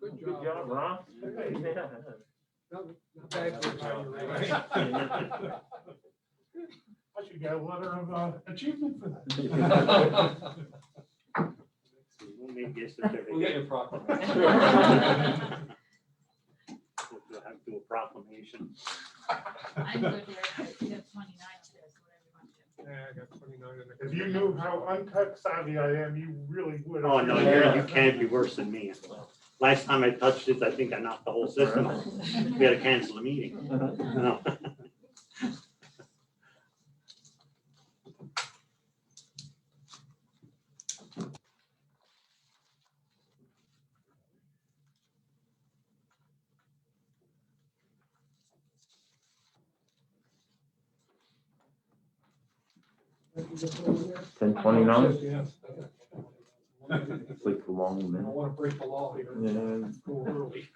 Good Good job, Ron. Not bad for a time, right? I should get a letter of achievement for that. We'll make you a certificate. We'll get your proclamation. We'll have to do a proclamation. I'm good here. You have 29 up there, so whatever you want to do. Yeah, I got 29 in If the. you knew how untech savvy I am, you really would. Oh, no, you can't be worse than me. Last time I touched it, I think I knocked the whole system out. We had to cancel the meeting. No. Ten 29. Yeah. It's like a long I don't minute. want to break the law here. Yeah. Go early.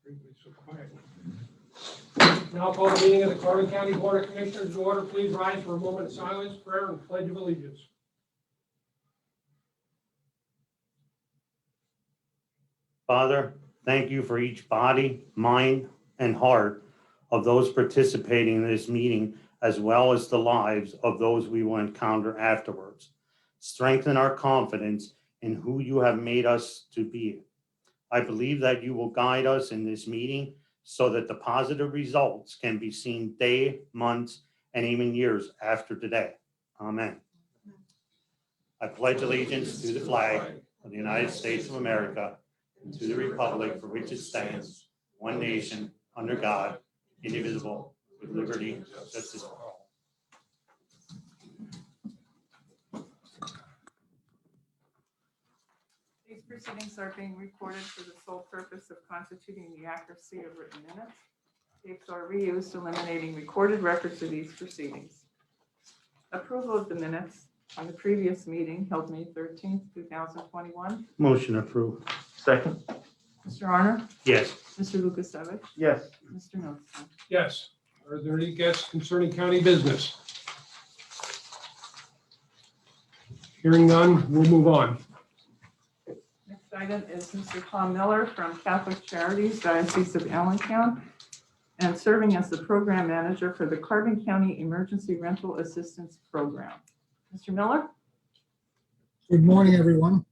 Everybody's so quiet. Now call the meeting of the Carbon County Board of Commissioners to order. Please rise for a moment of silence, prayer, and pledge of allegiance. Father, thank you for each body, mind, and heart of those participating in this meeting, as well as the lives of those we will encounter afterwards. Strengthen our confidence in who you have made us to be. I believe that you will guide us in this meeting so that the positive results can be seen day, months, and even years after today. Amen. I pledge allegiance to the flag of the United States of America and to the republic for which it stands, one nation, under God, indivisible, with liberty and justice for all. These proceedings are being recorded for the sole purpose of constituting the accuracy of written minutes. Tapes are reused, eliminating recorded records of these proceedings. Approval of the minutes on the previous meeting held May 13th, 2021. Motion approved. Second. Mr. Arner? Yes. Mr. Lukasevich? Yes. Mr. Nostine? Yes. Are there any guests concerning county business? Hearing none, we'll move on. Next item is Mr. Tom Miller from Catholic Charities, Diocese of Allentown, and serving as the program manager for the Carbon County Emergency Rental Assistance Program. Mr. Miller? Good morning, everyone.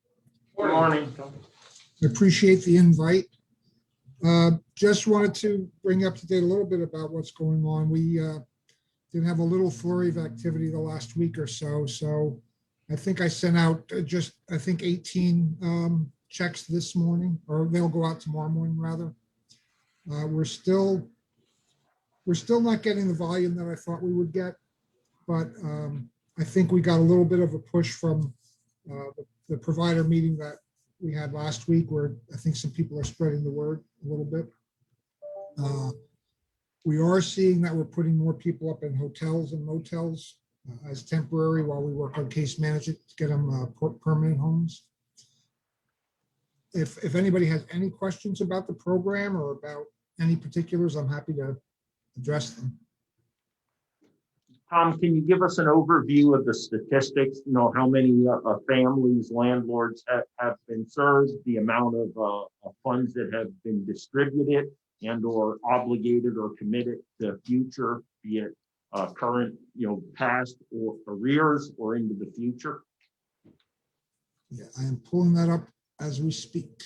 Good morning. I appreciate the invite. Just wanted to bring up to date a little bit about what's going on. We did have a little flurry of activity the last week or so. So I think I sent out 18 checks this morning, or they'll go out tomorrow morning rather. We're still not getting the volume that I thought we would get, but I think we got a little bit of a push from the provider meeting that we had last week, where I think some people are spreading the word a little bit. We are seeing that we're putting more people up in hotels and motels as temporary while we work on case management to get them permanent homes. If anybody has any questions about the program or about any particulars, I'm happy to address them. Tom, can you give us an overview of the statistics? You know, how many families, landlords have been served, the amount of funds that have been distributed and or obligated or committed to future, be it current, past or arrears or into the future? Yeah, I am pulling that up as we speak.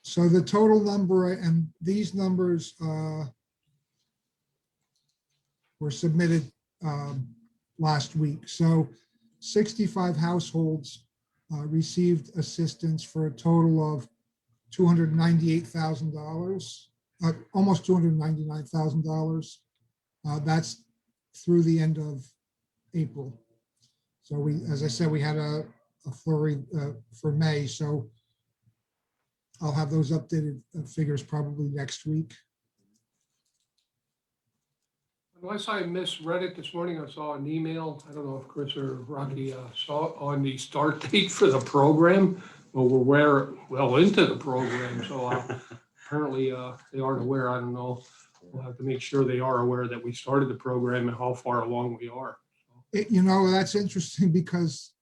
So the total number, and these numbers were submitted last week. So 65 households received assistance for a total of $298,000, almost $299,000. That's through the end of April. So we, as I said, we had a flurry for May. So I'll have those updated figures probably next week. Unless I misread it this morning, I saw an email, I don't know if Chris or Rocky saw it, on the start date for the program. Well, well into the program, so apparently they aren't aware, I don't know. We'll have to make sure they are aware that we started the program and how far along we are. That's interesting because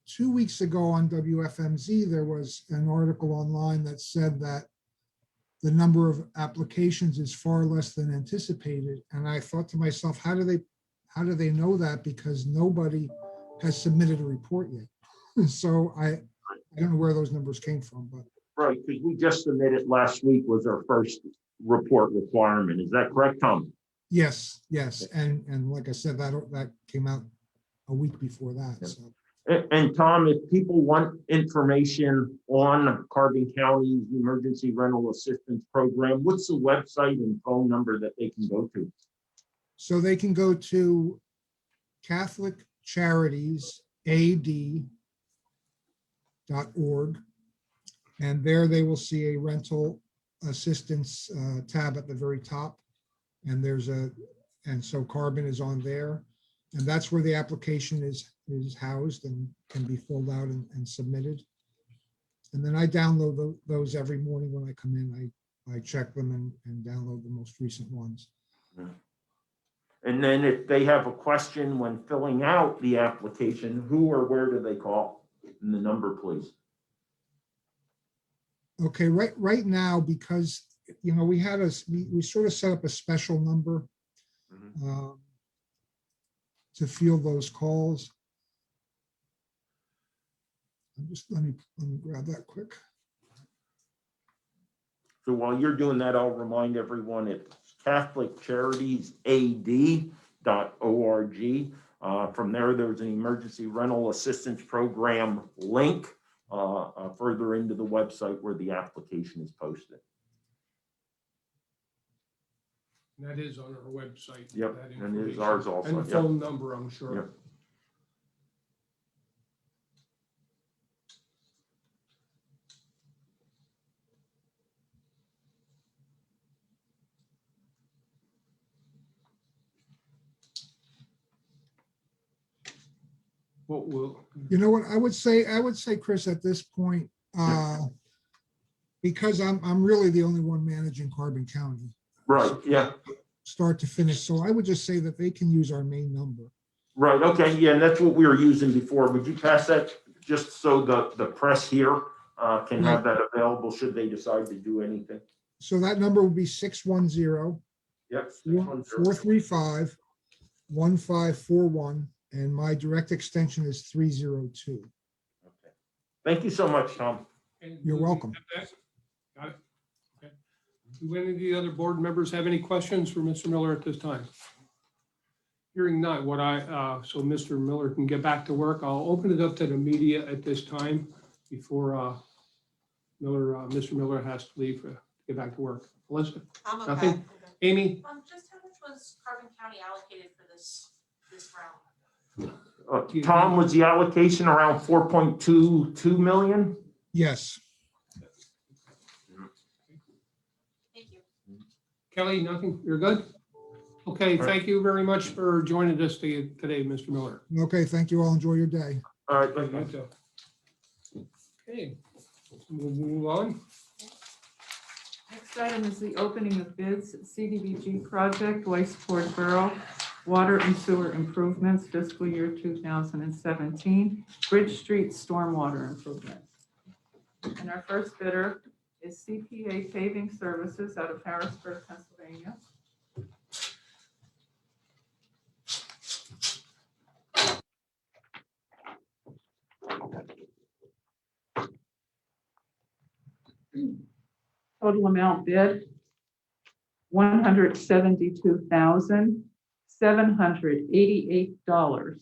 2 weeks ago on WFMZ, there was an article online that said that the number of applications is far less than anticipated. And I thought to myself, how do they know that? Because nobody has submitted a report yet. So I don't know where those numbers came from, but Right, because we just submitted last week was our first report requirement. Is that correct, Tom? yes. And like I said, that came out a week before that. Yeah. So And Tom, if people want information on Carbon County's Emergency Rental Assistance Program, what's the website and phone number that they can go to? So they can go to Catholic Charities AD.org. And there they will see a rental assistance tab at the very top. And so Carbon is on there. And that's where the application is housed and can be filled out and submitted. And then I download those every morning when I come in. I check them and download the most recent ones. And then if they have a question when filling out the application, who or where do they call? And the number, please. Okay, right now, because, we sort of set up a special number to field those calls. Let me grab that quick. So while you're doing that, I'll remind everyone it's CatholicCharitiesAD.org. From there, there's an emergency rental assistance program link further into the website where the application is posted. And that is on our website. Yep, that and it is information. ours also. And the Yep. phone number, I'm sure. Yep. What will, You know what, I would say, Chris, at this point, because I'm really the only one managing Carbon County, Right, yeah, start to finish. So I would just say that they can use our main number. right, okay, yeah, and that's what we were using before. Would you pass that just so the press here can have that available should they decide to do anything? So that number would be 610 Yep. 435-1541, and my direct extension is 302. Okay. Thank you so much, Tom. You're welcome. Got it. Okay. Do any of the other board members have any questions for Mr. Miller at this time? Hearing none, so Mr. Miller can get back to work. I'll open it up to the media at this time before Mr. Miller has to leave to get back to work. Elizabeth? I'm okay. Nothing? Amy? Just how much was Carbon County allocated for this round? Tom, was the allocation around 4.22 million? Yes. Thank you. Kelly, nothing? You're good? Okay, thank you very much for joining us today, Mr. Miller. Okay, thank you all. Enjoy your day. All right, thank You you. too. Okay, we'll move on. Next item is the opening of bids, CDBG project, Westport Borough, water and sewer improvements, fiscal year 2017, Bridge Street stormwater improvements. And our first bidder is CPA Paving Services out of Harrisburg, Pennsylvania. Total amount bid, $172,788.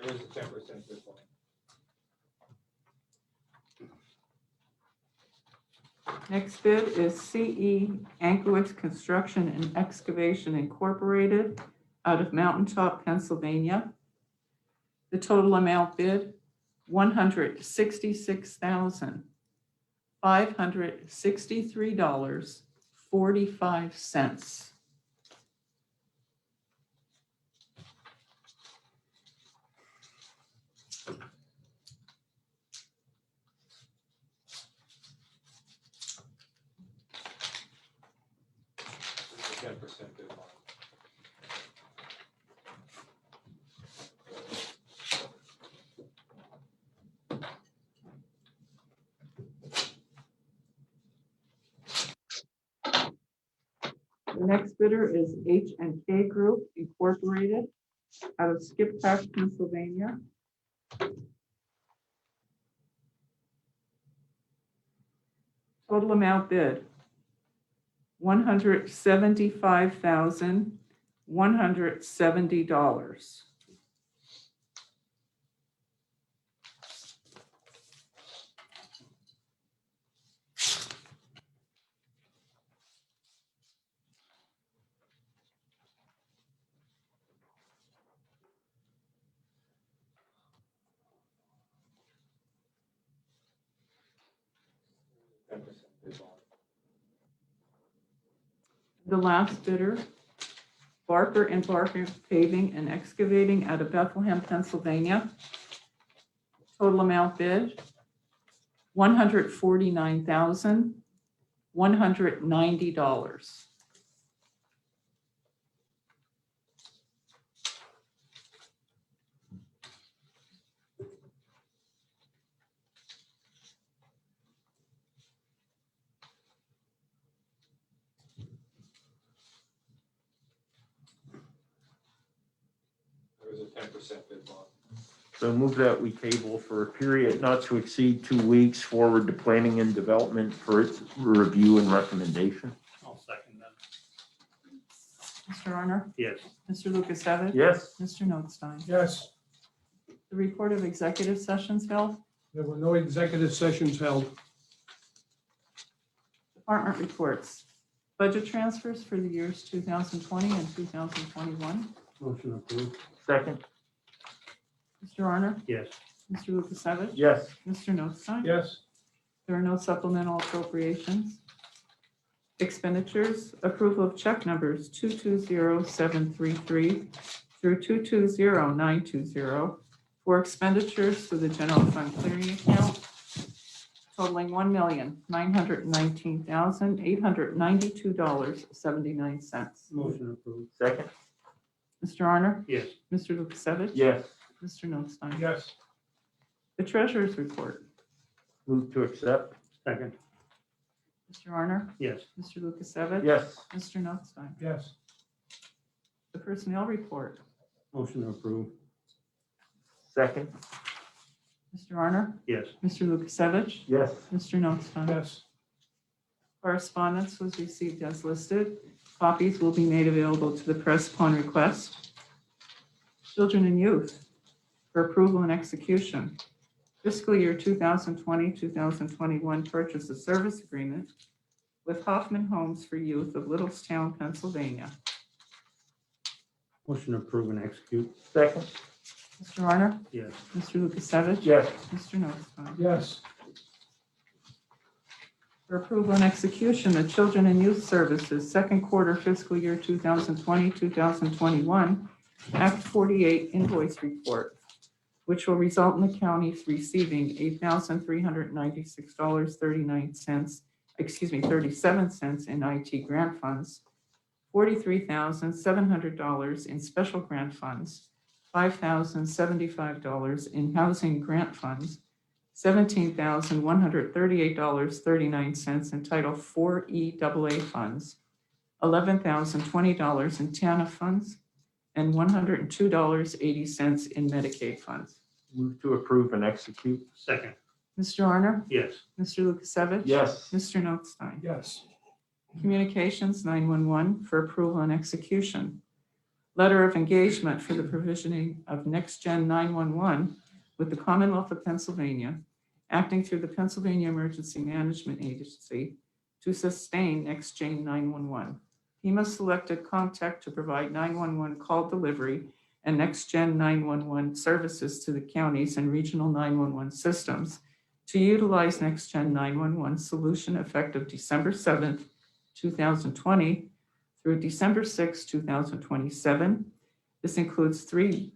There's a 10% discount. Next bid is CE Anklewicz Construction and Excavation Incorporated out of Mountaintop, Pennsylvania. The total amount bid, $166,563.45. The next bidder is H&K Group Incorporated out of Skippack, Pennsylvania. Total amount bid, $175,170. The last bidder, Barker and Barker Paving and Excavating out of Bethlehem, Pennsylvania. Total amount bid, $149,190. There was a 10% bid bond. So move that we table for a period not to exceed 2 weeks forward to planning and development for its review and recommendation. I'll second that. Mr. Arner? Yes. Mr. Lukasevich? Yes. Mr. Notstein? Yes, The report of executive sessions held, there were no executive sessions held. department reports, budget transfers for the years 2020 and 2021. Motion approved. Second. Mr. Arner? Yes. Mr. Lukasevich? Yes. Mr. Notstein? Yes, There are no supplemental appropriations. Expenditures, approval of check numbers 220733 through 220920 for expenditures to the general fund clearing account totaling $1,919,892.79. Motion approved. Second. Mr. Arner? Yes. Mr. Lukasevich? Yes. Mr. Notstein? yes, The treasurer's report. Move to accept. Second. Mr. Arner? Yes. Mr. Lukasevich? Yes. Mr. Notstein? yes, The personnel report. Motion approved. Second. Mr. Arner? Yes. Mr. Lukasevich? Yes. Mr. Notstein? yes, Correspondence was received as listed. Copies will be made available to the press upon request. Children and youth for approval and execution. Fiscal year 2020-2021 purchase of service agreement with Hoffman Homes for Youth of Littlestown, Pennsylvania. Motion approved and execute. Second. Mr. Arner? Yes. Mr. Lukasevich? Yes. Mr. Notstein? yes, For approval and execution, the Children and Youth Services second quarter fiscal year 2020-2021 Act 48 invoice report, which will result in the counties receiving $37 in IT grant funds, $43,700 in special grant funds, $5,075 in housing grant funds, $17,138.39 in Title IV EAA funds, $11,020 in TANF funds, and $102.80 in Medicaid funds. Move to approve and execute. Second. Mr. Arner? Yes. Mr. Lukasevich? Yes. Mr. Notstein? yes, Communications 911 for approval and execution. Letter of engagement for the provisioning of Next Gen 911 with the Commonwealth of Pennsylvania, acting through the Pennsylvania Emergency Management Agency to sustain Next Gen 911. HEMA selected Comtech to provide 911 call delivery and next-gen 911 services to the counties and regional 911 systems to utilize next-gen 911 solution effective December 7th, 2020 through December 6th, 2027. This includes three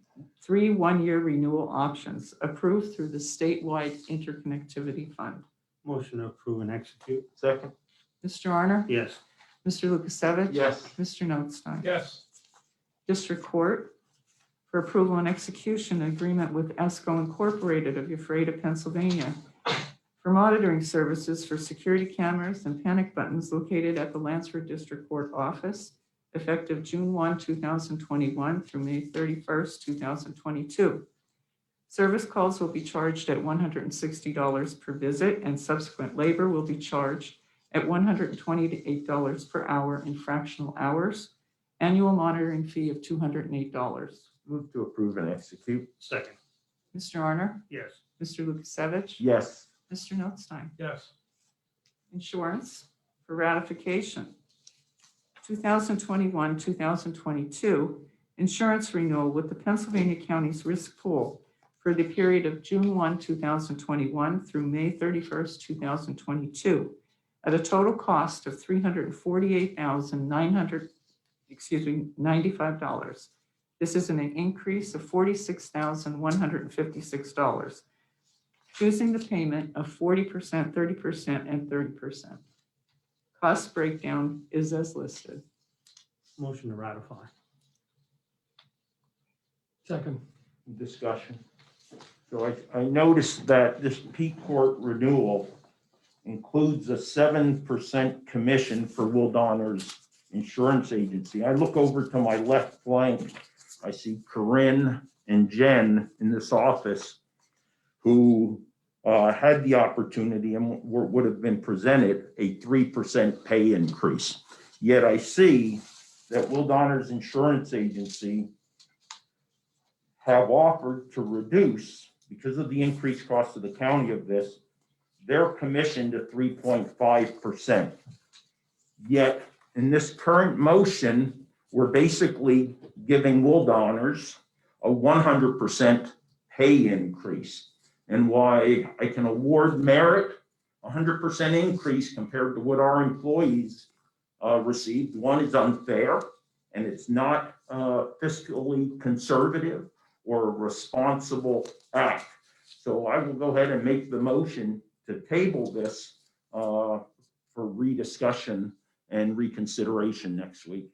one-year renewal options approved through the statewide interconnectivity fund. Motion to approve and execute. Second. Mr. Arner? Yes. Mr. Lukasevich? Yes. Mr. Notstein? Yes. District Court for approval and execution agreement with ESCO Incorporated of Ephrata, Pennsylvania for monitoring services for security cameras and panic buttons located at the Lansford District Court office effective June 1, 2021 through May 31st, 2022. Service calls will be charged at $160 per visit, and subsequent labor will be charged at $128 per hour in fractional hours. Annual monitoring fee of $208. Move to approve and execute. Second. Mr. Arner? Yes. Mr. Lukasevich? Yes. Mr. Notstein? Yes. Insurance for ratification. 2021-2022 insurance renewal with the Pennsylvania County's Risk Pool for the period of June 1, 2021 through May 31st, 2022 at a total cost of $348,995. This is an increase of $46,156. Choosing the payment of 40%, 30%, and 30%. Cost breakdown is as listed. Motion to ratify. Second. Discussion. So I noticed that this P Court renewal includes a 7% commission for Will Donner's insurance agency. I look over to my left flank, I see Corinne and Jen in this office who had the opportunity and would have been presented a 3% pay increase. Yet I see that Will Donner's insurance agency have offered to reduce, because of the increased cost of the county of this, their commission to 3.5%. Yet in this current motion, we're basically giving Will Donner's a 100% pay increase. And why I can award merit 100% increase compared to what our employees received. One is unfair, and it's not fiscally conservative or a responsible act. So I will go ahead and make the motion to table this for rediscussion and reconsideration next week.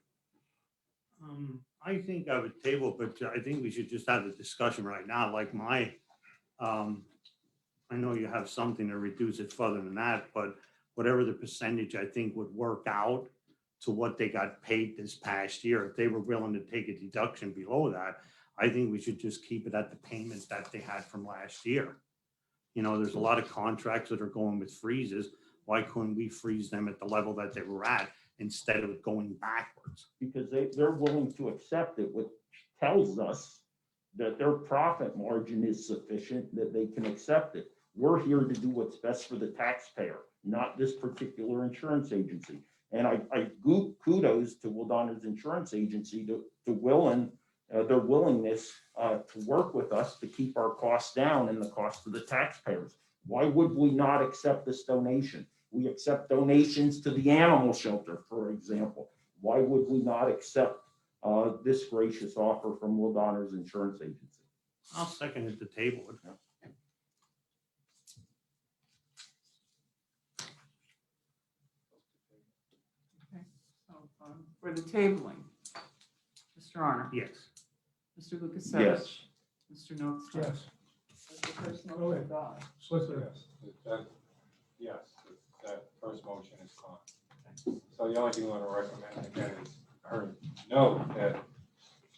I think I would table, but I think we should just have a discussion right now, like I know you have something to reduce it further than that, but whatever the percentage I think would work out to what they got paid this past year, if they were willing to take a deduction below that, I think we should just keep it at the payment that they had from last year. You know, there's a lot of contracts that are going with freezes. Why couldn't we freeze them at the level that they were at instead of going backwards? Because they're willing to accept it, which tells us that their profit margin is sufficient, that they can accept it. We're here to do what's best for the taxpayer, not this particular insurance agency. And I kudos to Will Donner's insurance agency to their willingness to work with us to keep our costs down and the cost of the taxpayers. Why would we not accept this donation? We accept donations to the animal shelter, for example. Why would we not accept this gracious offer from Will Donner's insurance agency? I'll second it to table it. Okay, so for the tabling, Mr. Arner? Yes. Mr. Lukasevich? Yes. Mr. Notstein? Yes. Mr. Personal Go ahead. God. Solicitor. Yes, that first motion is gone. So the only thing we want to recommend again is, or note that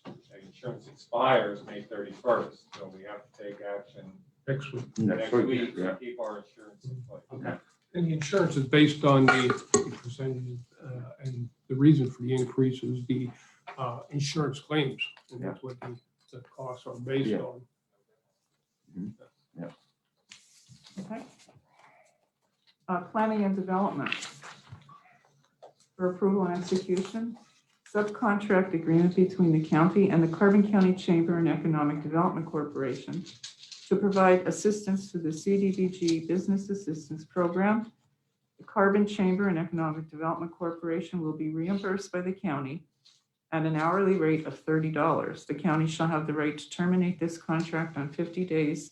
the insurance expires May 31st, so we have to take action Next week. next week Yeah. to keep our insurance in place. And the insurance is based on the percentage, and the reason for the increase is the insurance claims. And that's what the costs are based Yeah. on. Okay. Planning and development. For approval and execution, subcontract agreement between the county and the Carbon County Chamber and Economic Development Corporation to provide assistance to the CDBG Business Assistance Program. The Carbon Chamber and Economic Development Corporation will be reimbursed by the county at an hourly rate of $30. The county shall have the right to terminate this contract on 15 days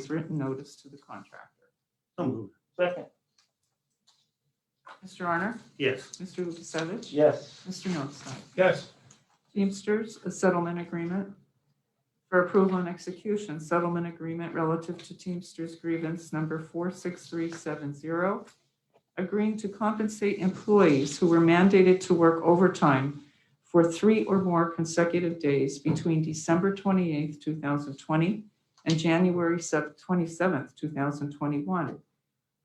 written notice to the contractor. So moved. Second. Mr. Arner? Yes. Mr. Lukasevich? Yes. Mr. Notstein? Yes. Teamsters, a settlement agreement. For approval and execution, settlement agreement relative to Teamsters grievance number 46370, agreeing to compensate employees who were mandated to work overtime for 3 or more consecutive days between December 28th, 2020 and January 27th, 2021.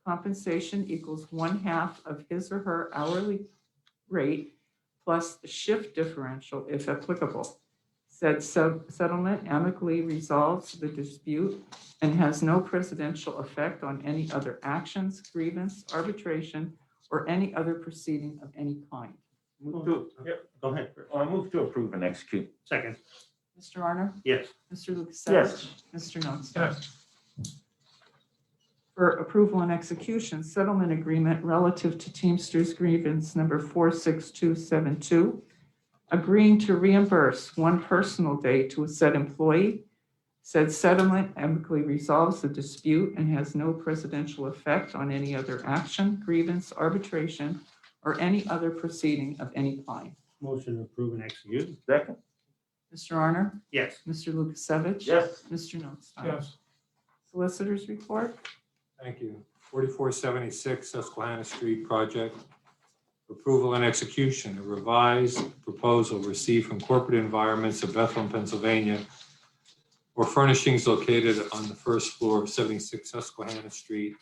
Compensation equals 1/2 of his or her hourly rate plus the shift differential if applicable. Said settlement amicably resolves the dispute and has no precedential effect on any other actions, grievance, arbitration, or any other proceeding of any kind. Move to, Go ahead. I move to approve and execute. Second. Mr. Arner? Yes. Mr. Lukasevich? Yes. Mr. Notstein? Yes. For approval and execution, settlement agreement relative to Teamsters grievance number 46272, agreeing to reimburse 1 personal day to a said employee. Said settlement amicably resolves the dispute and has no precedential effect on any other action, grievance, arbitration, or any other proceeding of any kind. Motion to approve and execute. Second. Mr. Arner? Yes. Mr. Lukasevich? Yes. Mr. Notstein? Yes. Solicitors report? Thank you. 4476 Susquehanna Street project. Approval and execution, a revised proposal received from Corporate Environments of Bethlehem, Pennsylvania, for furnishings located on the first floor of 76 Susquehanna Street.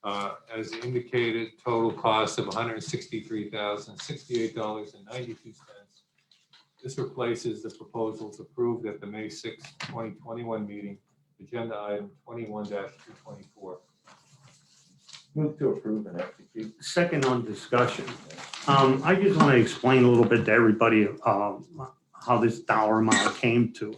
As indicated, total cost of $163,068.92. This replaces the proposals approved at the May 6, 2021 meeting, agenda item 21-224. Move to approve and execute. Second on discussion. I just want to explain a little bit to everybody how this dollar amount came to.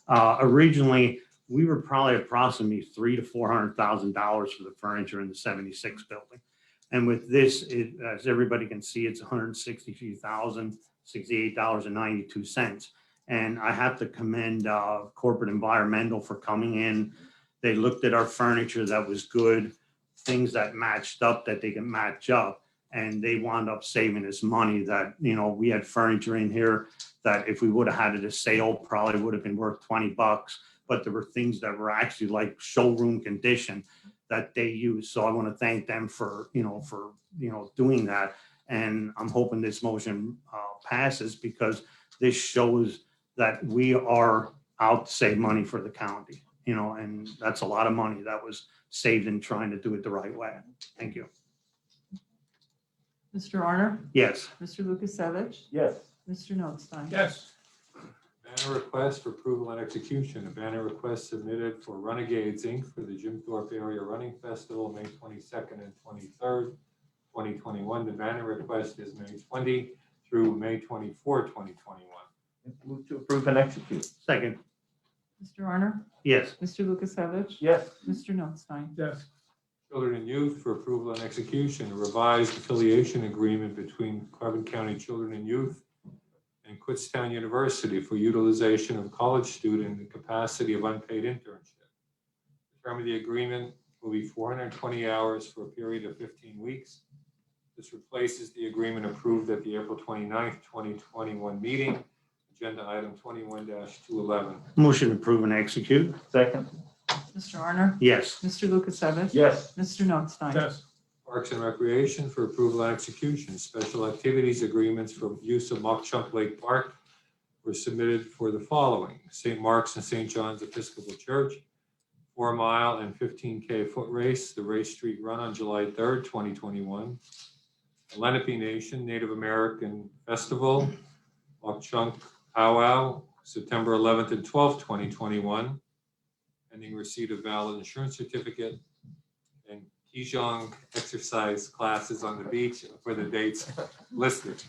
Originally, we were probably approximately $300,000 to $400,000 for the furniture in the 76 building. And with this, as everybody can see, it's $163,068.92. And I have to commend Corporate Environmental for coming in. They looked at our furniture that was good, things that matched up that they can match up. And they wound up saving us money that, we had furniture in here that if we would have had it a sale, probably would have been worth $20. But there were things that were actually like showroom condition that they used. So I want to thank them for doing that. And I'm hoping this motion passes because this shows that we are out to save money for the county, and that's a lot of money that was saved in trying to do it the right way. Thank you. Mr. Arner? Yes. Mr. Lukasevich? Yes. Mr. Notstein? Yes. Banner request for approval and execution. A banner request submitted for Renegades Inc. for the Jim Thorpe Area Running Festival, May 22nd and 23rd, 2021. The banner request is May 20 through May 24, 2021. Move to approve and execute. Second. Mr. Arner? Yes. Mr. Lukasevich? Yes. Mr. Notstein? Yes. Children and Youth for approval and execution. A revised affiliation agreement between Carbon County Children and Youth and Kutztown University for utilization of college student in the capacity of unpaid internship. The term of the agreement will be 420 hours for a period of 15 weeks. This replaces the agreement approved at the April 29th, 2021 meeting, agenda item 21-211. Motion to approve and execute. Second. Mr. Arner? Yes. Mr. Lukasevich? Yes. Mr. Notstein? Yes. Parks and Recreation for approval and execution. Special activities agreements for use of Mock Chunk Lake Park were submitted for the following: St. Mark's and St. John's Episcopal Church, 4-mile and 15K foot race, the Race Street Run on July 3rd, 2021. Lenape Nation Native American Festival, Mock Chunk Powwow, September 11th and 12th, 2021. Pending receipt of valid insurance certificate. And Qigong exercise classes on the beach for the dates listed.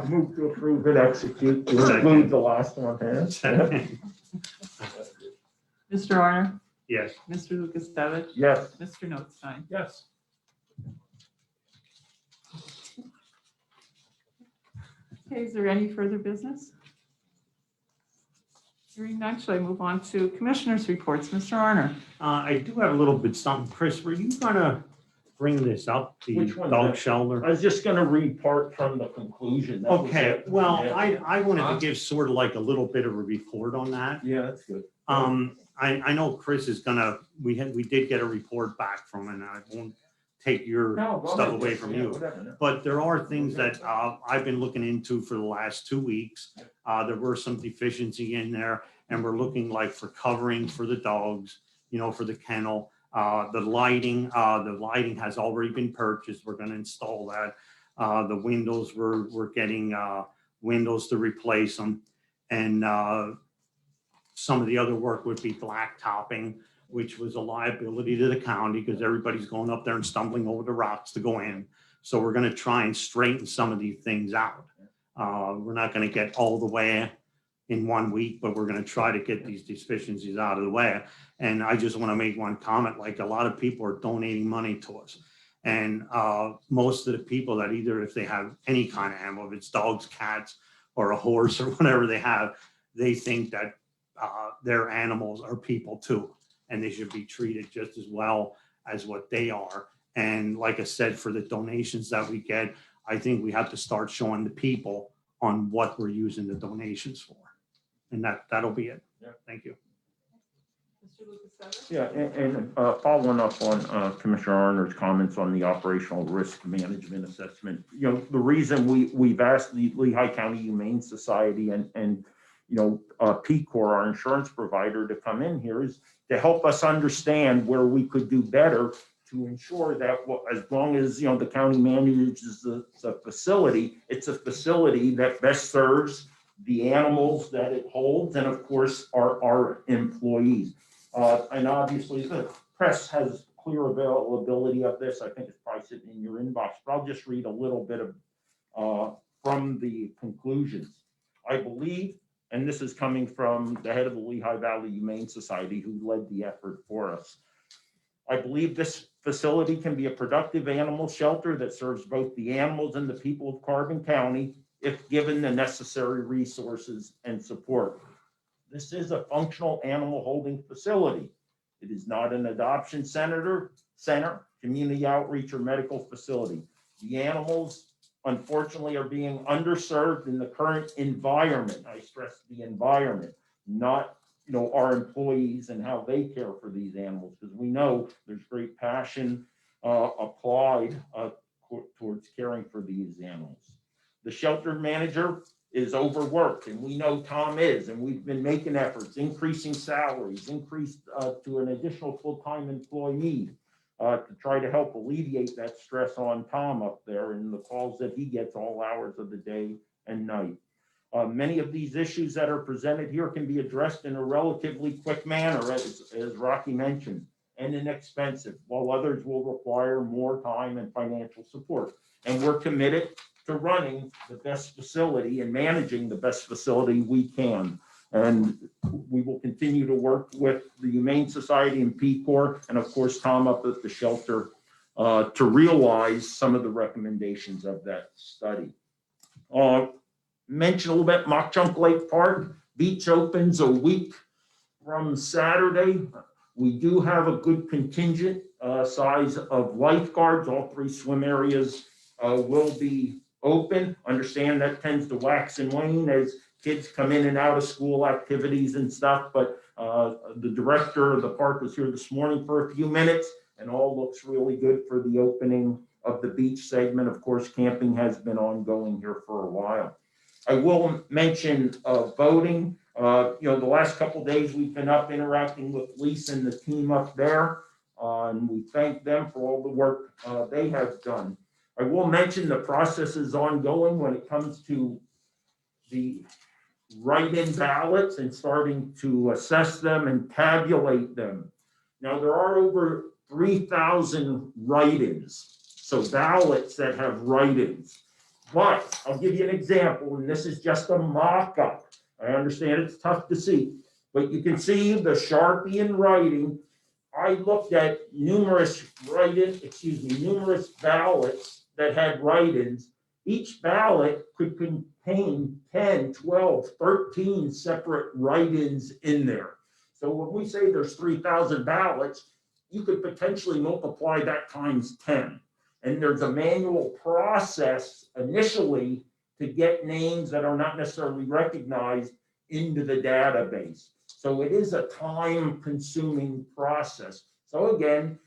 Move to approve and execute to include the last one. Huh? Second. Mr. Arner, Yes. Mr. Lukasevich, Yes. Mr. Notstein. Yes. Okay, is there any further business? Hearing none, shall I move on to commissioners' reports? Mr. Arner? I do have a little bit something. Chris, were you gonna bring this up, the Which one? dog shelter? I was just gonna read part from the conclusion. That was Okay, it. well, Yeah. I wanted to give sort of like a little bit of a report on that. Yeah, that's good. I know Chris is gonna, we did get a report back from, and I won't take your No, go stuff ahead. away from Yeah, you. whatever, no. But there are things that I've been looking into for the last 2 weeks. There were some deficiency in there, and we're looking like for covering for the dogs, for the kennel. The lighting has already been purchased. We're gonna install that. The windows, we're getting windows to replace them. And some of the other work would be black topping, which was a liability to the county because everybody's going up there and stumbling over the rocks to go in. So we're gonna try and straighten some of these things out. We're not gonna get all the way in 1 week, but we're gonna try to get these deficiencies out of the way. And I just wanna make one comment, like a lot of people are donating money to us. And most of the people that either if they have any kind of animal, if it's dogs, cats, or a horse or whatever they have, they think that their animals are people too. And they should be treated just as well as what they are. And like I said, for the donations that we get, I think we have to start showing the people on what we're using the donations for. And that'll be it. Yeah. Thank you. Mr. Lukasevich? Yeah, and following up on Commissioner Arner's comments on the operational risk management assessment, the reason we've asked the Lehigh County Humane Society and PCOR, our insurance provider, to come in here is to help us understand where we could do better to ensure that as long as, the county manages the facility, it's a facility that best serves the animals that it holds and of course our employees. And obviously the press has clear availability of this. I think it's probably sitting in your inbox, but I'll just read a little bit of from the conclusions. I believe, and this is coming from the head of the Lehigh Valley Humane Society who led the effort for us. I believe this facility can be a productive animal shelter that serves both the animals and the people of Carbon County if given the necessary resources and support. This is a functional animal holding facility. It is not an adoption center, community outreach, or medical facility. The animals, unfortunately, are being underserved in the current environment. I stress the environment, not our employees and how they care for these animals, because we know there's great passion applied towards caring for these animals. The shelter manager is overworked, and we know Tom is, and we've been making efforts, increasing salaries, increased to an additional full-time employee to try to help alleviate that stress on Tom up there and the calls that he gets all hours of the day and night. Many of these issues that are presented here can be addressed in a relatively quick manner, as Rocky mentioned, and inexpensive, while others will require more time and financial support. And we're committed to running the best facility and managing the best facility we can. And we will continue to work with the Humane Society and PCOR, and of course, Tom up at the shelter to realize some of the recommendations of that study. Mention a little bit, Mock Chunk Lake Park, beach opens a week from Saturday. We do have a good contingent size of lifeguards. All 3 swim areas will be open. Understand that tends to wax and wane as kids come in and out of school activities and stuff, but the director of the park was here this morning for a few minutes and all looks really good for the opening of the beach segment. Of course, camping has been ongoing here for a while. I will mention voting. The last couple of days we've been up interacting with Lisa and the team up there, and we thank them for all the work they have done. I will mention the process is ongoing when it comes to the write-in ballots and starting to assess them and tabulate them. Now, there are over 3,000 write-ins, so ballots that have write-ins. But I'll give you an example, and this is just a mock-up. I understand it's tough to see, but you can see the Sharpie and writing. I looked at numerous ballots that had write-ins. Each ballot could contain 10, 12, 13 separate write-ins in there. So when we say there's 3,000 ballots, you could potentially multiply that times 10. And there's a manual process initially to get names that are not necessarily recognized into the database. So it is a time-consuming process. So again,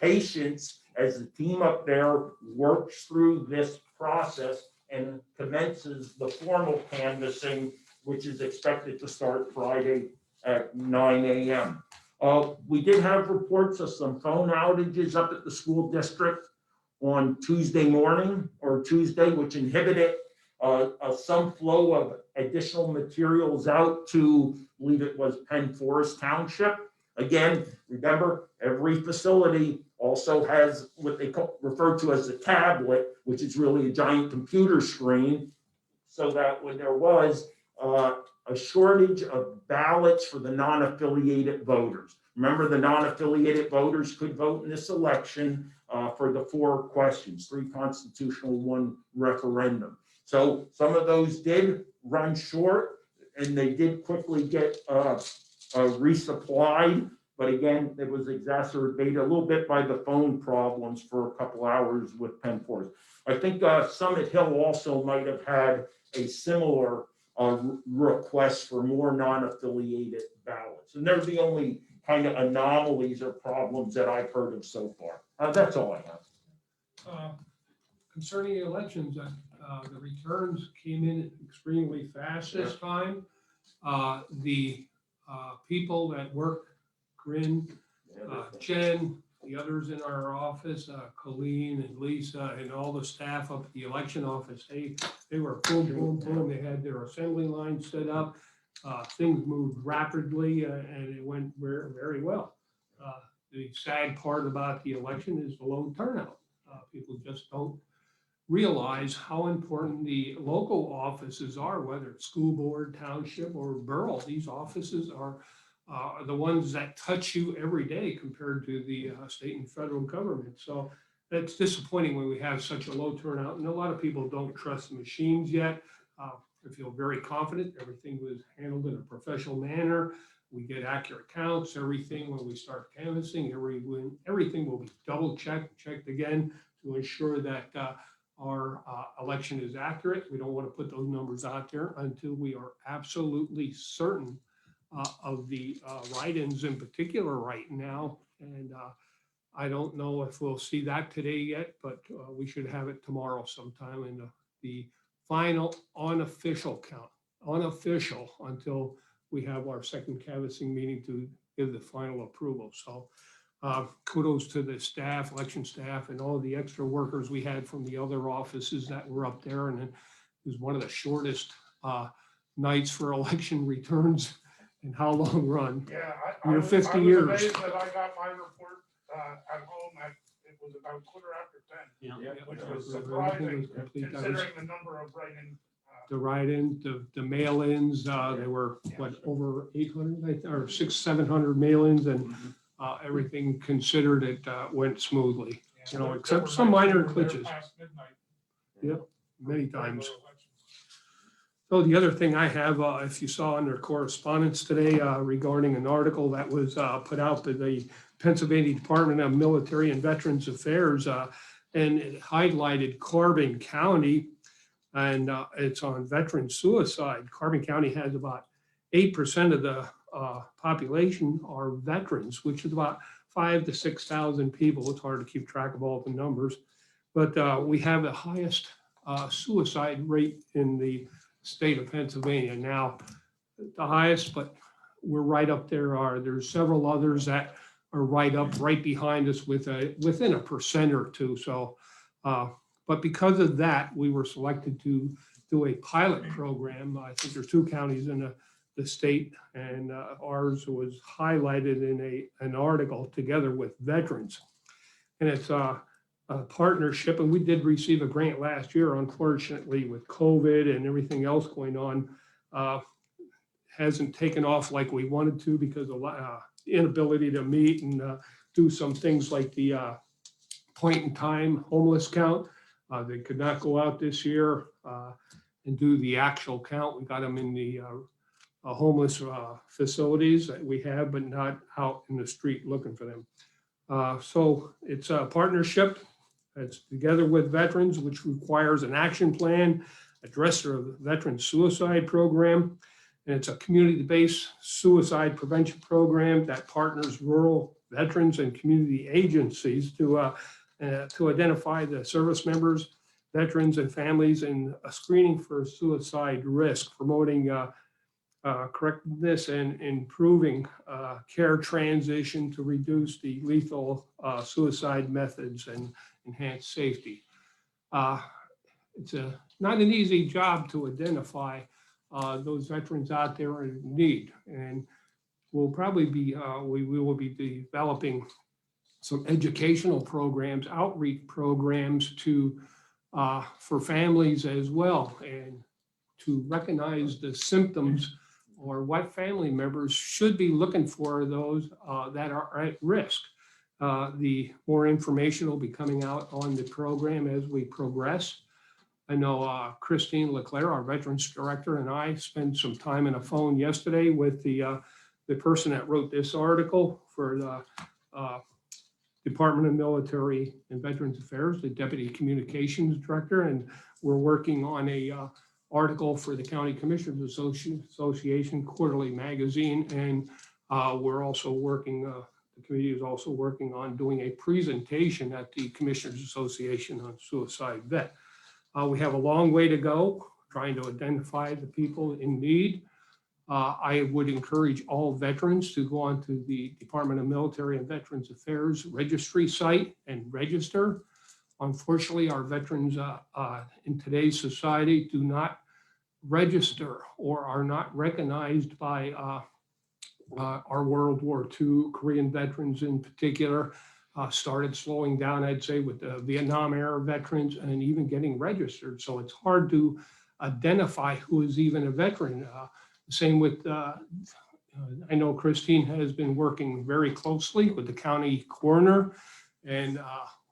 patience as the team up there works through this process and commences the formal canvassing, which is expected to start Friday at 9 a.m. We did have reports of some phone outages up at the school district on Tuesday morning or Tuesday, which inhibited some flow of additional materials out to, I believe it was Penn Forest Township. Again, remember, every facility also has what they refer to as a tablet, which is really a giant computer screen, so that when there was a shortage of ballots for the non-affiliated voters. Remember, the non-affiliated voters could vote in this election for the 4 questions, 3 constitutional, 1 referendum. So some of those did run short, and they did quickly get resupplied. But again, it was exacerbated a little bit by the phone problems for a couple hours with Penn Forest. I think Summit Hill also might have had a similar request for more non-affiliated ballots. And they're the only kind of anomalies or problems that I've heard of so far. That's all I have. Concerning the elections, the returns came in extremely fast this time. The people that work, Corinne, Jen, the others in our office, Colleen and Lisa, and all the staff up at the election office, they were boom, boom, boom. They had their assembly line set up. Things moved rapidly and it went very, very well. The sad part about the election is the low turnout. People just don't realize how important the local offices are, whether it's school board, township, or borough. These offices are the ones that touch you every day compared to the state and federal government. So that's disappointing when we have such a low turnout, and a lot of people don't trust the machines yet. I feel very confident everything was handled in a professional manner. We get accurate counts, everything when we start canvassing, everything will be double checked again to ensure that our election is accurate. We don't want to put those numbers out there until we are absolutely certain of the write-ins in particular right now. And I don't know if we'll see that today yet, but we should have it tomorrow sometime in the final unofficial count, unofficial until we have our second canvassing meeting to give the final approval. So kudos to the staff, election staff, and all the extra workers we had from the other offices that were up there. And it was one of the shortest nights for election returns in how long run? Yeah, You're I was 50 years. amazed that I got my report at home it was about 10:15, which was surprising considering the number of write-in. The write-ins, the mail-ins, there were over 800 or 600-700 mail-ins, and everything considered it went smoothly. Except some minor glitches. Yep, many times. So the other thing I have, if you saw under correspondence today regarding an article that was put out by the Pennsylvania Department of Military and Veterans Affairs, and it highlighted Carbon County, and it's on veteran suicide. Carbon County has about 8% of the population are veterans, which is about 5,000 to 6,000 people. It's hard to keep track of all the numbers, but we have the highest suicide rate in the state of Pennsylvania. Now, the highest, but we're right up there. There's several others that are right behind us within a percent or two. So, but because of that, we were selected to do a pilot program. I think there's 2 counties in the the state, and ours was highlighted in an article together with veterans. And it's a partnership, and we did receive a grant last year. Unfortunately, with COVID and everything else going on, hasn't taken off like we wanted to because of inability to meet and do some things like the point in time homeless count. They could not go out this year and do the actual count. We got them in the homeless facilities that we have, but not out in the street looking for them. So it's a partnership. It's together with veterans, which requires an action plan, address of the veteran suicide program. And it's a community-based suicide prevention program that partners rural veterans and community agencies to identify the service members, veterans, and families in a screening for suicide risk, promoting correctness and improving care transition to reduce the lethal suicide methods and enhance safety. It's not an easy job to identify those veterans out there in need. And we'll probably be, we will be developing some educational programs, outreach programs to, for families as well, and to recognize the symptoms or what family members should be looking for those that are at risk. The more information will be coming out on the program as we progress. I know Christine Leclerc, our Veterans Director, and I spent some time on a phone yesterday with the person that wrote this article for the Department of Military and Veterans Affairs, the Deputy Communications Director, and we're working on a article for the County Commissioners Association quarterly magazine, and we're also working, the committee is also working on doing a presentation at the Commissioners Association on suicide vet. We have a long way to go trying to identify the people in need. I would encourage all veterans to go onto the Department of Military and Veterans Affairs registry site and register. Unfortunately, our veterans in today's society do not register or are not recognized by our World War II Korean veterans in particular. Started slowing down, I'd say, with the Vietnam era veterans and even getting registered. So it's hard to identify who is even a veteran. Same with, I know Christine has been working very closely with the county coroner and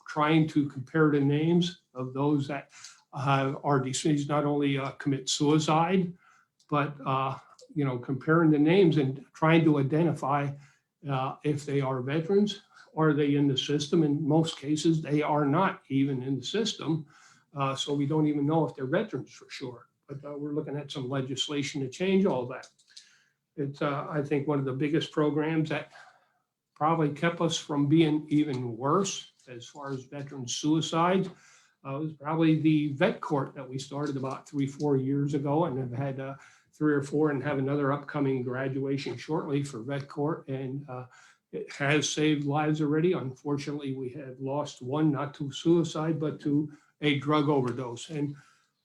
trying to compare the names of those that are deceased, not only commit suicide, but you know, comparing the names and trying to identify if they are veterans. Are they in the system? In most cases, they are not even in the system. So we don't even know if they're veterans for sure. But we're looking at some legislation to change all that. It's, I think, one of the biggest programs that probably kept us from being even worse as far as veteran suicide. Was probably the vet court that we started about 3-4 years ago, and have had 3 or 4 and have another upcoming graduation shortly for vet court. And it has saved lives already. Unfortunately, we had lost one, not to suicide, but to a drug overdose. And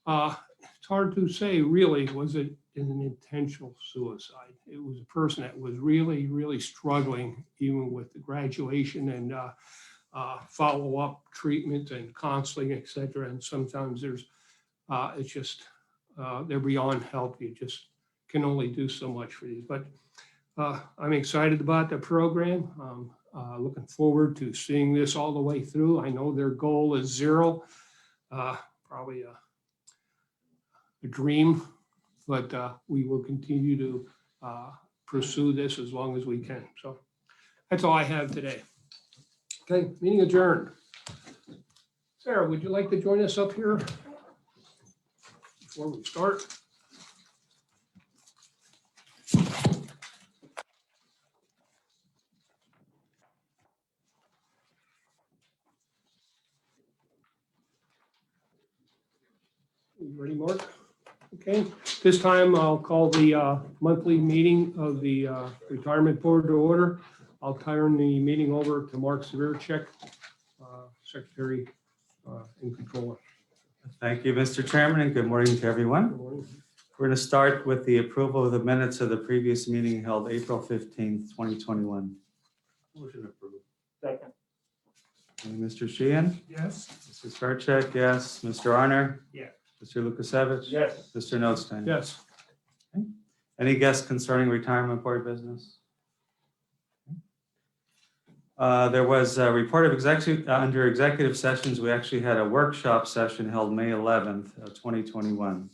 it's hard to say, really, was it an intentional suicide? It was a person that was really, really struggling, even with the graduation and follow-up treatment and counseling, et cetera. And sometimes there's, it's just, they're beyond help. You just can only do so much for these. But I'm excited about the program. Looking forward to seeing this all the way through. I know their goal is 0, probably a dream, but we will continue to pursue this as long as we can. So that's all I have today. Okay, meeting adjourned. Sarah, would you like to join us up here before we start? You ready, Mark? Okay, this time I'll call the monthly meeting of the Retirement Board to order. I'll turn the meeting over to Mark Severcek, Secretary and Controller. Thank you, Mr. Chairman, and good morning to everyone. Good morning. We're going to start with the approval of the minutes of the previous meeting held April 15th, 2021. Motion approved. Second. And Mr. Sheehan? Yes. Mr. Sarchet, yes. Mr. Arner? Yes. Mr. Lukasevich? Yes. Mr. Notstein? Yes. Any guests concerning retirement board business? There was a report of executive, under executive sessions, we actually had a workshop session held May 11th of 2021.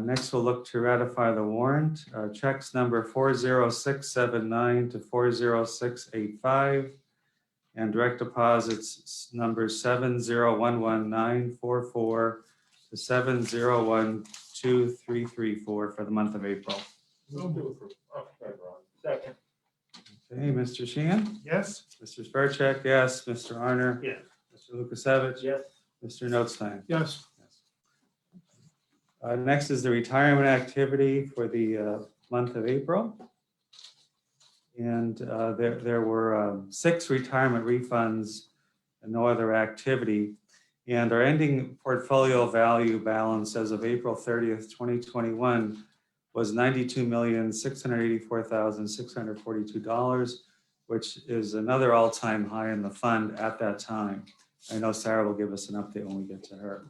Next, we'll look to ratify the warrant. Checks number 40679 to 40685 and direct deposits numbers 7011944 to 7012334 for the month of April. Move to approve. Okay, Ron. Second. Okay, Mr. Sheehan? Yes. Mr. Spurcheck, yes. Mr. Arner? Yes. Mr. Lukasevich? Yes. Mr. Notstein? Yes. Next is the retirement activity for the month of April. And there were 6 retirement refunds and no other activity. And our ending portfolio value balance as of April 30th, 2021 was $92,684,642, which is another all-time high in the fund at that time. I know Sarah will give us an update when we get to her.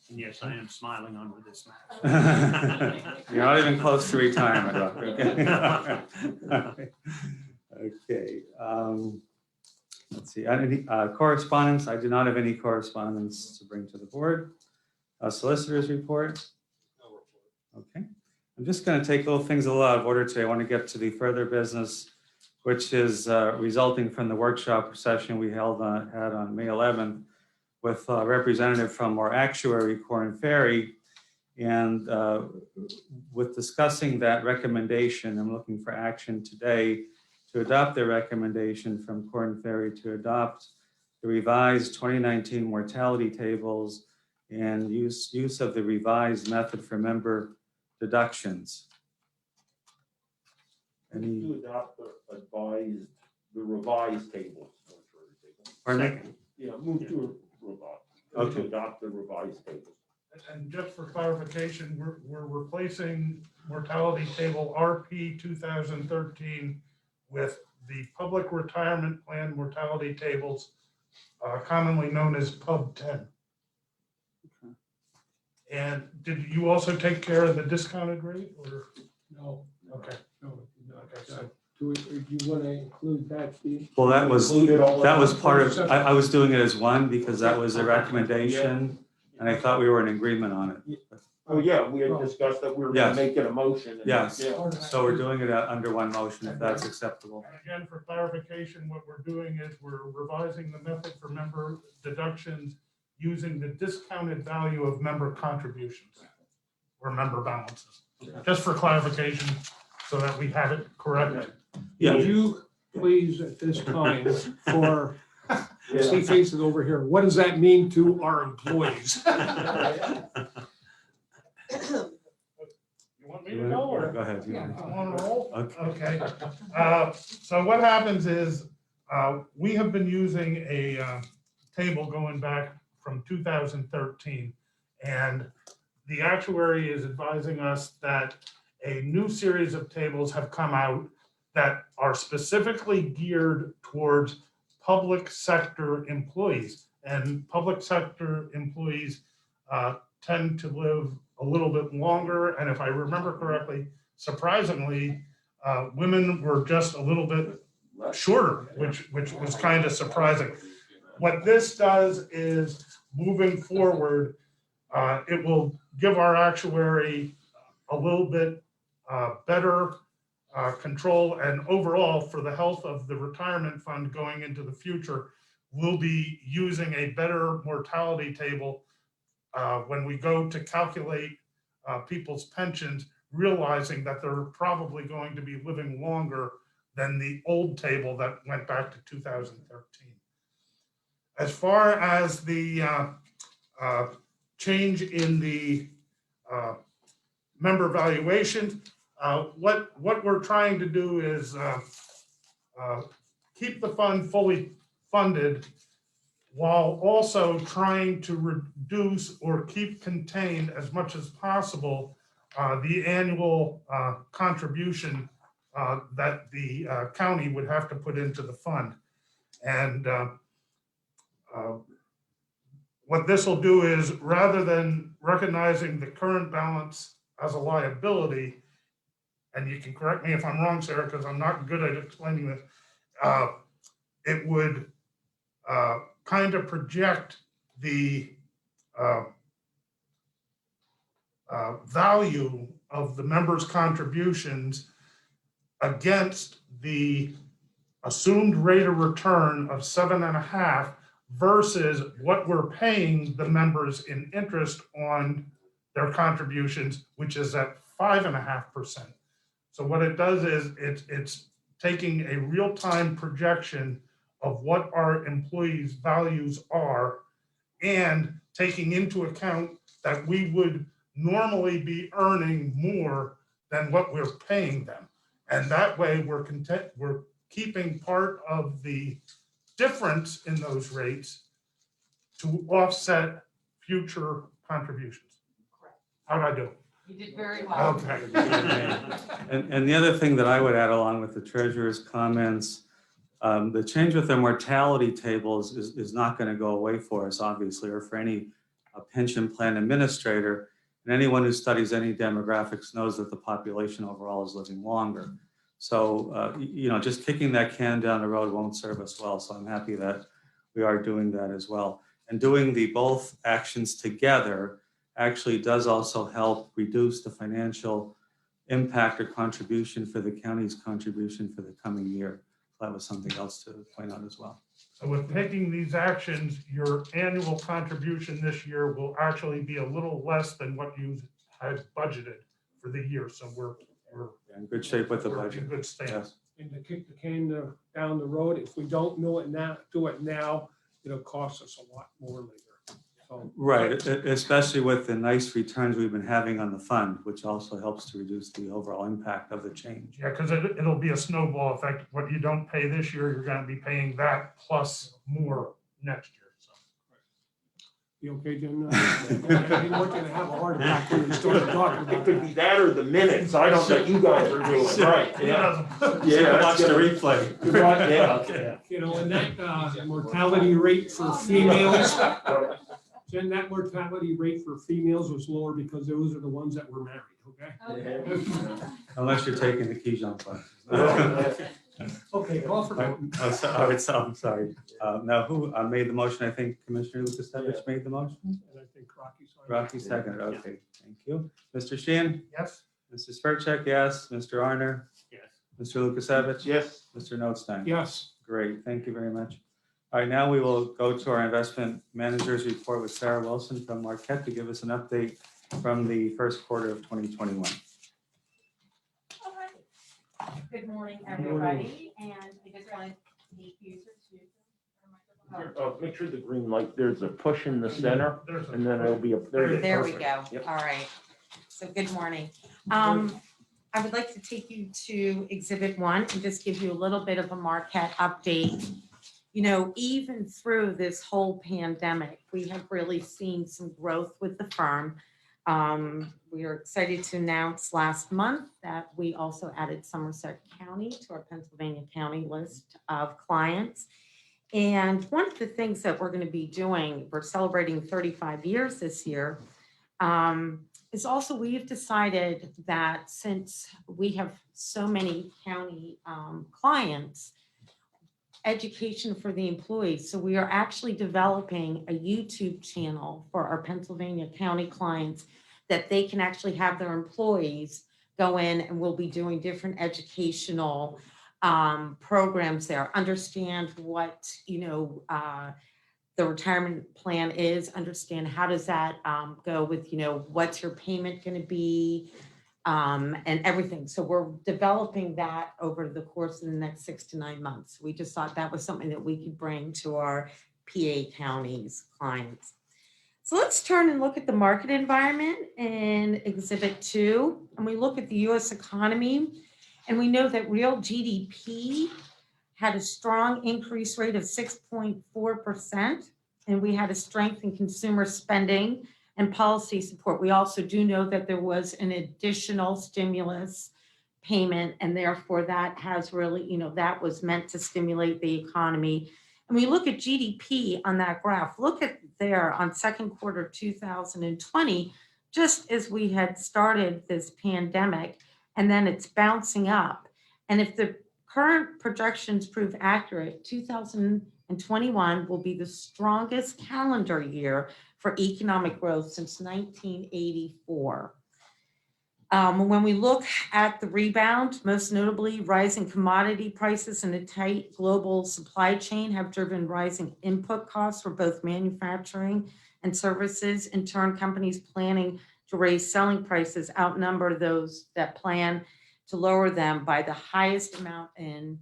And yes, I am smiling under this matter. You're not even close to retirement, Rock, okay? Okay. Let's see, any correspondence? I do not have any correspondence to bring to the board. Solicitor's report? Okay. I'm just going to take little things a little out of order today. I want to get to the further business, which is resulting from the workshop session we had on May 11th with a representative from our actuary, Korn Ferry. And with discussing that recommendation, I'm looking for action today to adopt the recommendation from Korn Ferry to adopt the revised 2019 mortality tables and use of the revised method for member deductions. Any, To adopt the revised tables. pardon me? Second. Yeah, move to revise. Okay. To adopt the revised tables. And just for clarification, we're replacing mortality table RP 2013 with the public retirement plan mortality tables, commonly known as Pub 10. And did you also take care of the discounted rate or? No. Okay. No. Okay, so Do you want to include that, Steve? Well, that was part of, Separate. I was doing it as one because that was a recommendation and I thought we were in agreement on it. Oh, yeah, we had discussed that we were Yes. gonna make it a motion. and- Yes. Yeah. So we're doing it under one motion if that's acceptable. And again, for clarification, what we're doing is we're revising the method for member deductions using the discounted value of member contributions or member balances. Just for clarification, so that we have it correct. Yeah. Would you please at this time for, see faces over here, what does that mean to our employees? You want me to go or? Go ahead. I'm on a roll? Okay. Okay. So what happens is, we have been using a table going back from 2013. And the actuary is advising us that a new series of tables have come out that are specifically geared towards public sector employees. And public sector employees tend to live a little bit longer. And if I remember correctly, surprisingly, women were just a little bit shorter, which was kind of surprising. What this does is, moving forward, it will give our actuary a little bit better control, and overall, for the health of the retirement fund going into the future, we'll be using a better mortality table when we go to calculate people's pensions, realizing that they're probably going to be living longer than the old table that went back to 2013. As far as the change in the member valuation, what we're trying to do is keep the fund fully funded while also trying to reduce or keep contained as much as possible the annual contribution that the county would have to put into the fund. And what this will do is, rather than recognizing the current balance as a liability, and you can correct me if I'm wrong, Sarah, because I'm not good at explaining this, it would kind of project the value of the members' contributions against the assumed rate of return of 7.5 versus what we're paying the members in interest on their contributions, which is at 5.5%. So what it does is it's taking a real-time projection of what our employees' values are and taking into account that we would normally be earning more than what we're paying them. And that way we're keeping part of the difference in those rates to offset future contributions. Correct. How'd I do? You did very well. Okay. And the other thing that I would add along with the treasurer's comments, the change with the mortality tables is not going to go away for us, obviously, or for any pension plan administrator. And anyone who studies any demographics knows that the population overall is living longer. So, just kicking that can down the road won't serve us well. So I'm happy that we are doing that as well. And doing the both actions together actually does also help reduce the financial impact or contribution for the county's contribution for the coming year. That was something else to point out as well. So with taking these actions, your annual contribution this year will actually be a little less than what you had budgeted for the year. So we're In good shape with the we're budget. in good stance. Yes. And to kick the can down the road, if we don't know it now, do it now, it'll cost us a lot more later. So, Right, especially with the nice returns we've been having on the fund, which also helps to reduce the overall impact of the change. Yeah, because it'll be a snowball effect. What you don't pay this year, you're going to be paying that plus more next year. So. You okay, Jim? I didn't want you to have a heart attack when you started talking It about could that. be that or the minutes. I don't know. You guys are doing right. He Yeah. doesn't. Yeah. Watch the replay. Right, yeah, okay. You know, and that mortality rate for females, Jen, that mortality rate for females was lower because those are the ones that were married, okay? Okay. Unless you're taking the Keyshawn class. Okay, call for vote. I'm sorry. Now, who made the motion? I think Commissioner Lukasevich made the motion. And I think Rocky signed it. Rocky seconded. Okay, thank you. Mr. Sheehan? Yes. Mr. Spurcheck, yes. Mr. Arner? Yes. Mr. Lukasevich? Yes. Mr. Notstein? Yes. Great, thank you very much. All right, now we will go to our investment managers report with Sarah Wilson from Marquette to give us an update from the first quarter of 2021. All right. Good morning, Good morning. everybody, and I just want to take you to. Make sure the green light, there's a push in the center There's a- and then it'll be a. There we perfect. go. Yep. All right. So good morning. I would like to take you to Exhibit 1 and just give you a little bit of a Marquette update. You know, even through this whole pandemic, we have really seen some growth with the firm. We are excited to announce last month that we also added Somerset County to our Pennsylvania County list of clients. And one of the things that we're going to be doing, we're celebrating 35 years this year, is also we've decided that since we have so many county clients, education for the employees. So we are actually developing a YouTube channel for our Pennsylvania County clients that they can actually have their employees go in, and we'll be doing different educational programs there, understand what, the retirement plan is, understand how does that go with, what's your payment going to be, and everything. So we're developing that over the course of the next 6 to 9 months. We just thought that was something that we could bring to our PA counties clients. So let's turn and look at the market environment in Exhibit 2. And we look at the US economy, and we know that real GDP had a strong increase rate of 6.4% and we had a strength in consumer spending and policy support. We also do know that there was an additional stimulus payment, and therefore that has really, that was meant to stimulate the economy. And we look at GDP on that graph, look at there on second quarter 2020, just as we had started this pandemic, and then it's bouncing up. And if the current projections prove accurate, 2021 will be the strongest calendar year for economic growth since 1984. When we look at the rebound, most notably rising commodity prices and a tight global supply chain have driven rising input costs for both manufacturing and services. In turn, companies planning to raise selling prices outnumber those that plan to lower them by the highest amount in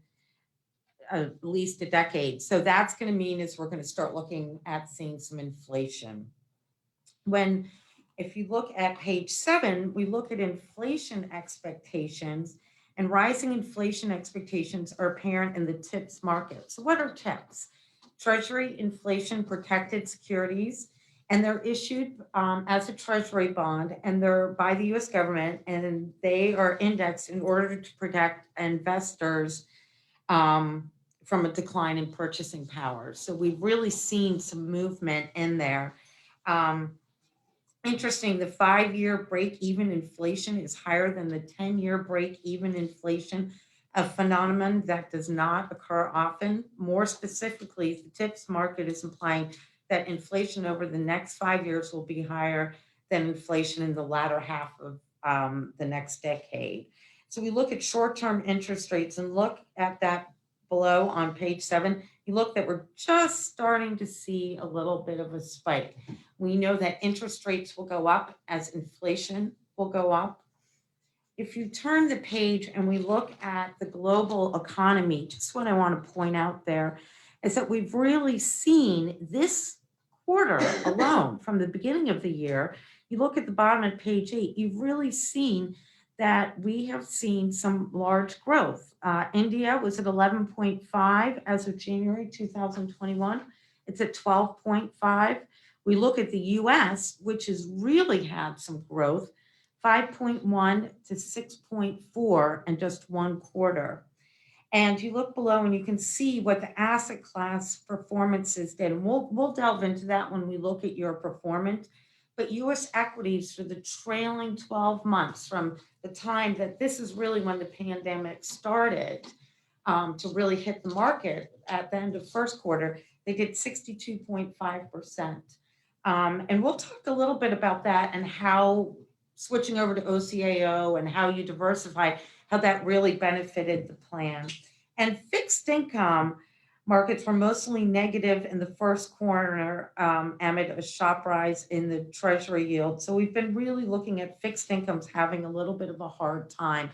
at least a decade. So that's going to mean is we're going to start looking at seeing some inflation. If you look at page 7, we look at inflation expectations, and rising inflation expectations are apparent in the TIPS market. So what are TIPS? Treasury inflation protected securities, and they're issued as a treasury bond, and they're by the US government, and they are indexed in order to protect investors from a decline in purchasing power. So we've really seen some movement in there. Interesting, the 5-year break-even inflation is higher than the 10-year break-even inflation, a phenomenon that does not occur often. More specifically, the TIPS market is implying that inflation over the next 5 years will be higher than inflation in the latter half of the next decade. So we look at short-term interest rates and look at that below on page 7. You look that we're just starting to see a little bit of a spike. We know that interest rates will go up as inflation will go up. If you turn the page and we look at the global economy, just what I want to point out there is that we've really seen this quarter alone from the beginning of the year. You look at the bottom of page 8, you've really seen that we have seen some large growth. India was at 11.5 as of January 2021. It's at 12.5. We look at the US, which has really had some growth, 5.1 to 6.4 in just one quarter. And you look below and you can see what the asset class performances did. And we'll delve into that when we look at your performance. But US equities for the trailing 12 months from the time that this is really when the pandemic started to really hit the market at the end of first quarter, they did 62.5%. And we'll talk a little bit about that and how switching over to OCAO and how you diversify, how that really benefited the plan. And fixed income markets were mostly negative in the first quarter amid a sharp rise in the treasury yield. So we've been really looking at fixed incomes having a little bit of a hard time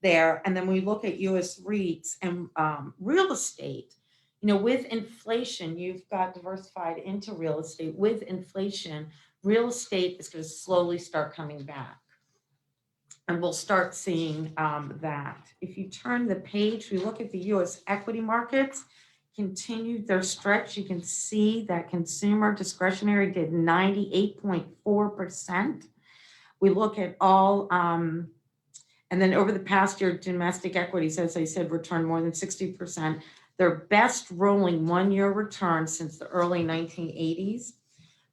there. And then we look at US REITs and real estate. With inflation, you've got diversified into real estate. With inflation, real estate is going to slowly start coming back. And we'll start seeing that. If you turn the page, we look at the US equity markets, continued their stretch. You can see that consumer discretionary did 98.4%. We look at all, and then over the past year, domestic equities, as I said, returned more than 60%. Their best rolling 1-year return since the early 1980s.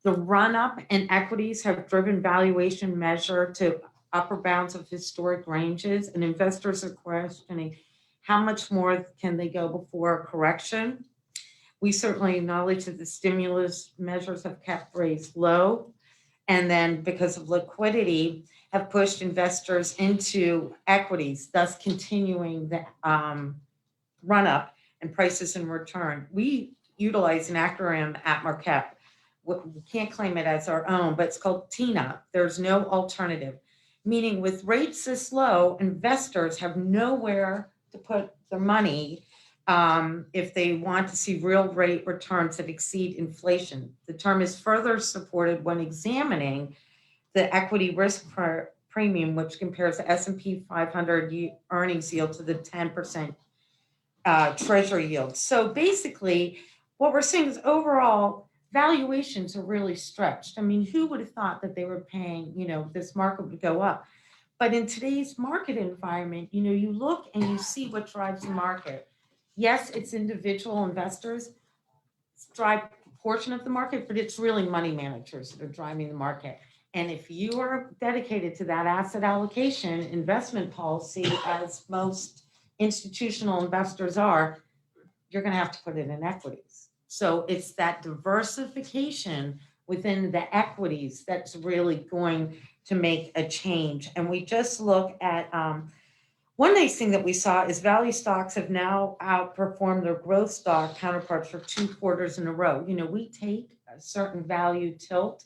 The run-up in equities have driven valuation measure to upper bounds of historic ranges, and investors are questioning how much more can they go before a correction. We certainly acknowledge that the stimulus measures have kept rates low, and then because of liquidity, have pushed investors into equities, thus continuing the run-up and prices in return. We utilize an acronym at Marquette. We can't claim it as our own, but it's called TINA. There's no alternative. Meaning with rates this low, investors have nowhere to put their money if they want to see real rate returns that exceed inflation. The term is further supported when examining the equity risk premium, which compares the S&P 500 earnings yield to the 10% treasury yield. So basically, what we're seeing is overall valuations are really stretched. I mean, who would have thought that they were paying, this market would go up? But in today's market environment, you look and you see what drives the market. Yes, it's individual investors drive a portion of the market, but it's really money managers that are driving the market. And if you are dedicated to that asset allocation investment policy, as most institutional investors are, you're going to have to put it in equities. So it's that diversification within the equities that's really going to make a change. And we just look at one nice thing that we saw is value stocks have now outperformed their growth stock counterparts for 2 quarters in a row. We take a certain value tilt.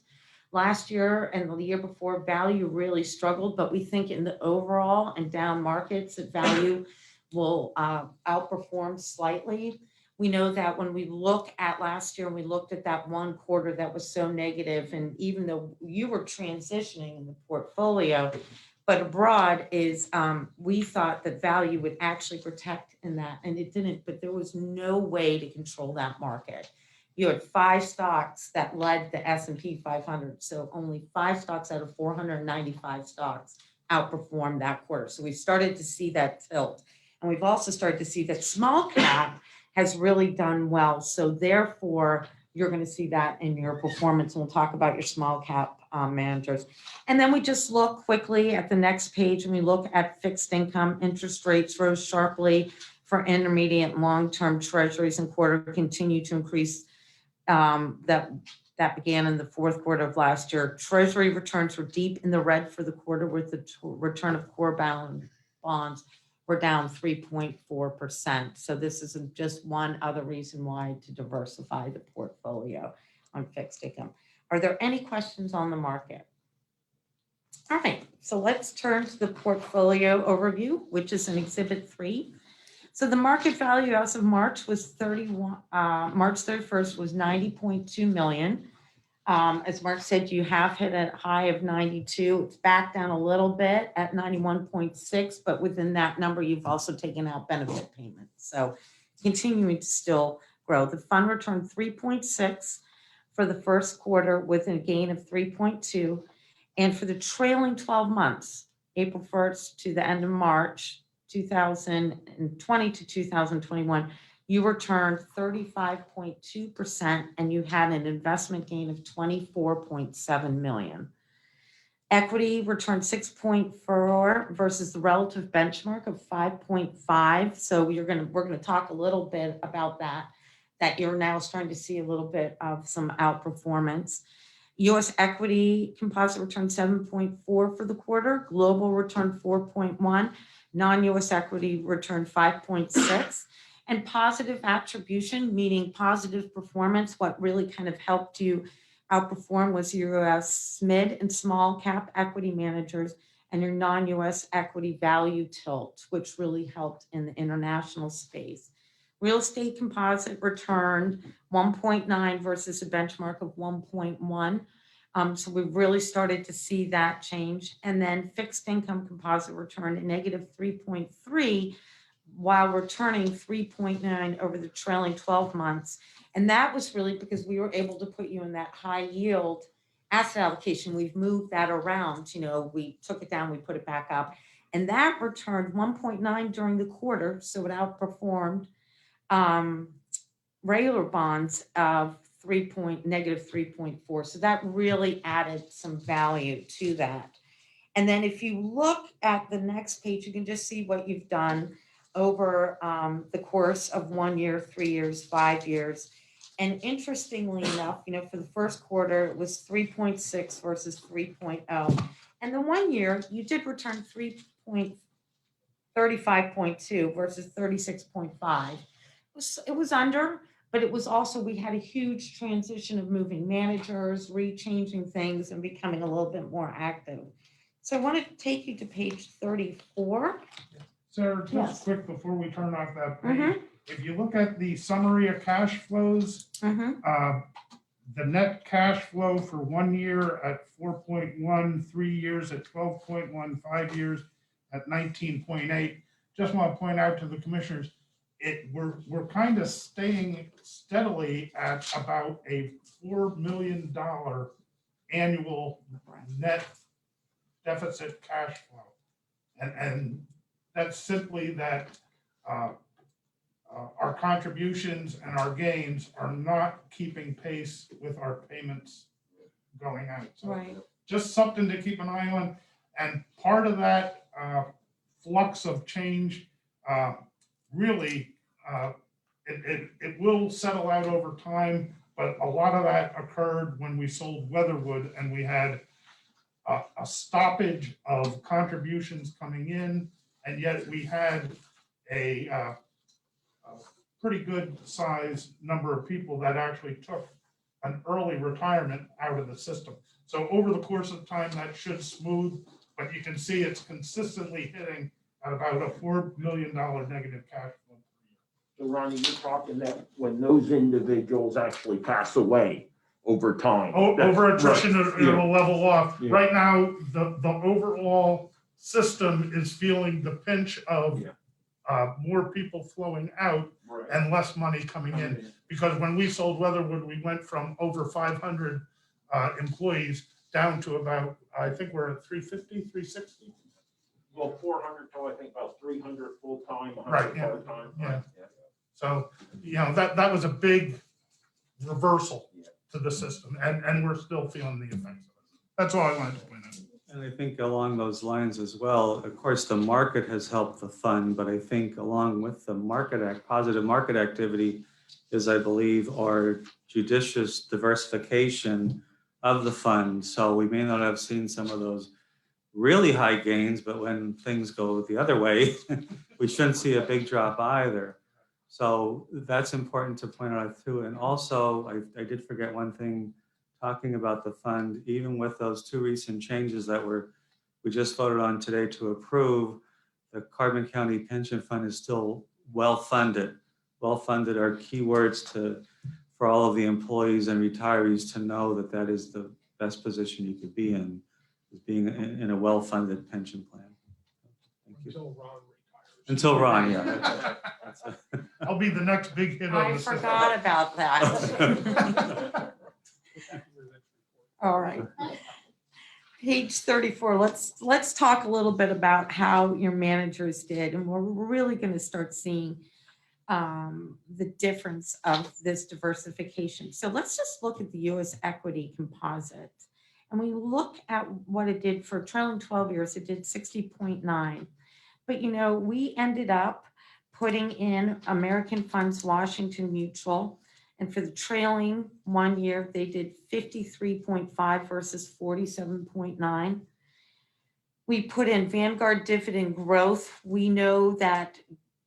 Last year and the year before, value really struggled, but we think in the overall and down markets that value will outperform slightly. We know that when we look at last year and we looked at that 1 quarter that was so negative, and even though you were transitioning in the portfolio, but abroad is we thought that value would actually protect in that, and it didn't, but there was no way to control that market. You had 5 stocks that led the S&P 500. So only 5 stocks out of 495 stocks outperformed that quarter. So we started to see that tilt. And we've also started to see that small cap has really done well. So therefore, you're going to see that in your performance. And we'll talk about your small cap managers. And then we just look quickly at the next page and we look at fixed income. Interest rates rose sharply for intermediate and long-term treasuries and quarter continue to increase. That began in the 4th quarter of last year. Treasury returns were deep in the red for the quarter, with the return of core bonds were down 3.4%. So this is just one other reason why to diversify the portfolio on fixed income. Are there any questions on the market? All right, so let's turn to the portfolio overview, which is in Exhibit 3. So the market value as of March 31st was 90.2 million. As Mark said, you have hit a high of 92. It's back down a little bit at 91.6, but within that number, you've also taken out benefit payments. So continuing to still grow. The fund returned 3.6 for the 1st quarter with a gain of 3.2. And for the trailing 12 months, April 1st to the end of March 2020 to 2021, you returned 35.2% and you had an investment gain of 24.7 million. Equity returned 6.4 versus the relative benchmark of 5.5. So we're going to talk a little bit about that you're now starting to see a little bit of some outperformance. U.S. equity composite returned 7.4 for the quarter. Global returned 4.1. Non-U.S. equity returned 5.6. And positive attribution, meaning positive performance, what really kind of helped you outperform was your U.S. mid and small cap equity managers and your non-U.S. equity value tilt, which really helped in the international space. Real estate composite returned 1.9 versus a benchmark of 1.1. So we've really started to see that change. And then fixed income composite returned a negative 3.3 while returning 3.9 over the trailing 12 months. And that was really because we were able to put you in that high yield asset allocation. We've moved that around. We took it down, we put it back up. And that returned 1.9 during the quarter. So it outperformed regular bonds of negative 3.4. So that really added some value to that. And then if you look at the next page, you can just see what you've done over the course of 1 year, 3 years, 5 years. And interestingly enough, for the 1st quarter, it was 3.6 versus 3.0. And the 1 year, you did return 35.2 versus 36.5. It was under, but it was also, we had a huge transition of moving managers, rechanging things, and becoming a little bit more active. So I want to take you to page 34. Sarah, just Yes. quick before we turn off that page, if you look at the summary of cash flows, the net cash flow for 1 year at 4.1, 3 years at 12.1, 5 years at 19.8. Just want to point out to the commissioners, we're kind of staying steadily at about a $4 million annual net deficit cash flow. And that's simply that our contributions and our gains are not keeping pace with our payments going out. So Right. just something to keep an eye on. And part of that flux of change, really, it will settle out over time, but a lot of that occurred when we sold Weatherwood and we had a stoppage of contributions coming in, and yet we had a pretty good size number of people that actually took an early retirement out of the system. So over the course of time, that should smooth, but you can see it's consistently hitting at about a $4 million negative cash flow. So Ronnie, you're talking that when those individuals actually pass away over time. Over attrition, Right, it'll level off. Yeah. Right now, the overall system is feeling the pinch of more people flowing out Right. and less money coming in. Because when we sold Weatherwood, we went from over 500 employees down to about, I think we're at 350, 360. Well, 400 to I think about 300 full-time, 100 Right, yeah, part-time. yeah. So, that was a big reversal to the system, and we're still feeling the effects of it. That's all I wanted to point out. And I think along those lines as well, of course, the market has helped the fund, but I think along with the positive market activity is, I believe, our judicious diversification of the fund. So we may not have seen some of those really high gains, but when things go the other way, we shouldn't see a big drop either. So that's important to point out too. And also, I did forget one thing, talking about the fund, even with those two recent changes that we just voted on today to approve, the Carbon County Pension Fund is still well-funded. Well-funded are keywords for all of the employees and retirees to know that that is the best position you could be in, is being in a well-funded pension plan. Thank you. Until Ron retires. Until Ron, yeah. I'll be the next big hit on I the system. forgot about that. All right. Page 34, let's talk a little bit about how your managers did, and we're really going to start seeing the difference of this diversification. So let's just look at the U.S. equity composite. And we look at what it did for trailing 12 years, it did 60.9. But we ended up putting in American Funds Washington Mutual. And for the trailing 1 year, they did 53.5 versus 47.9. We put in Vanguard Dividend Growth. We know that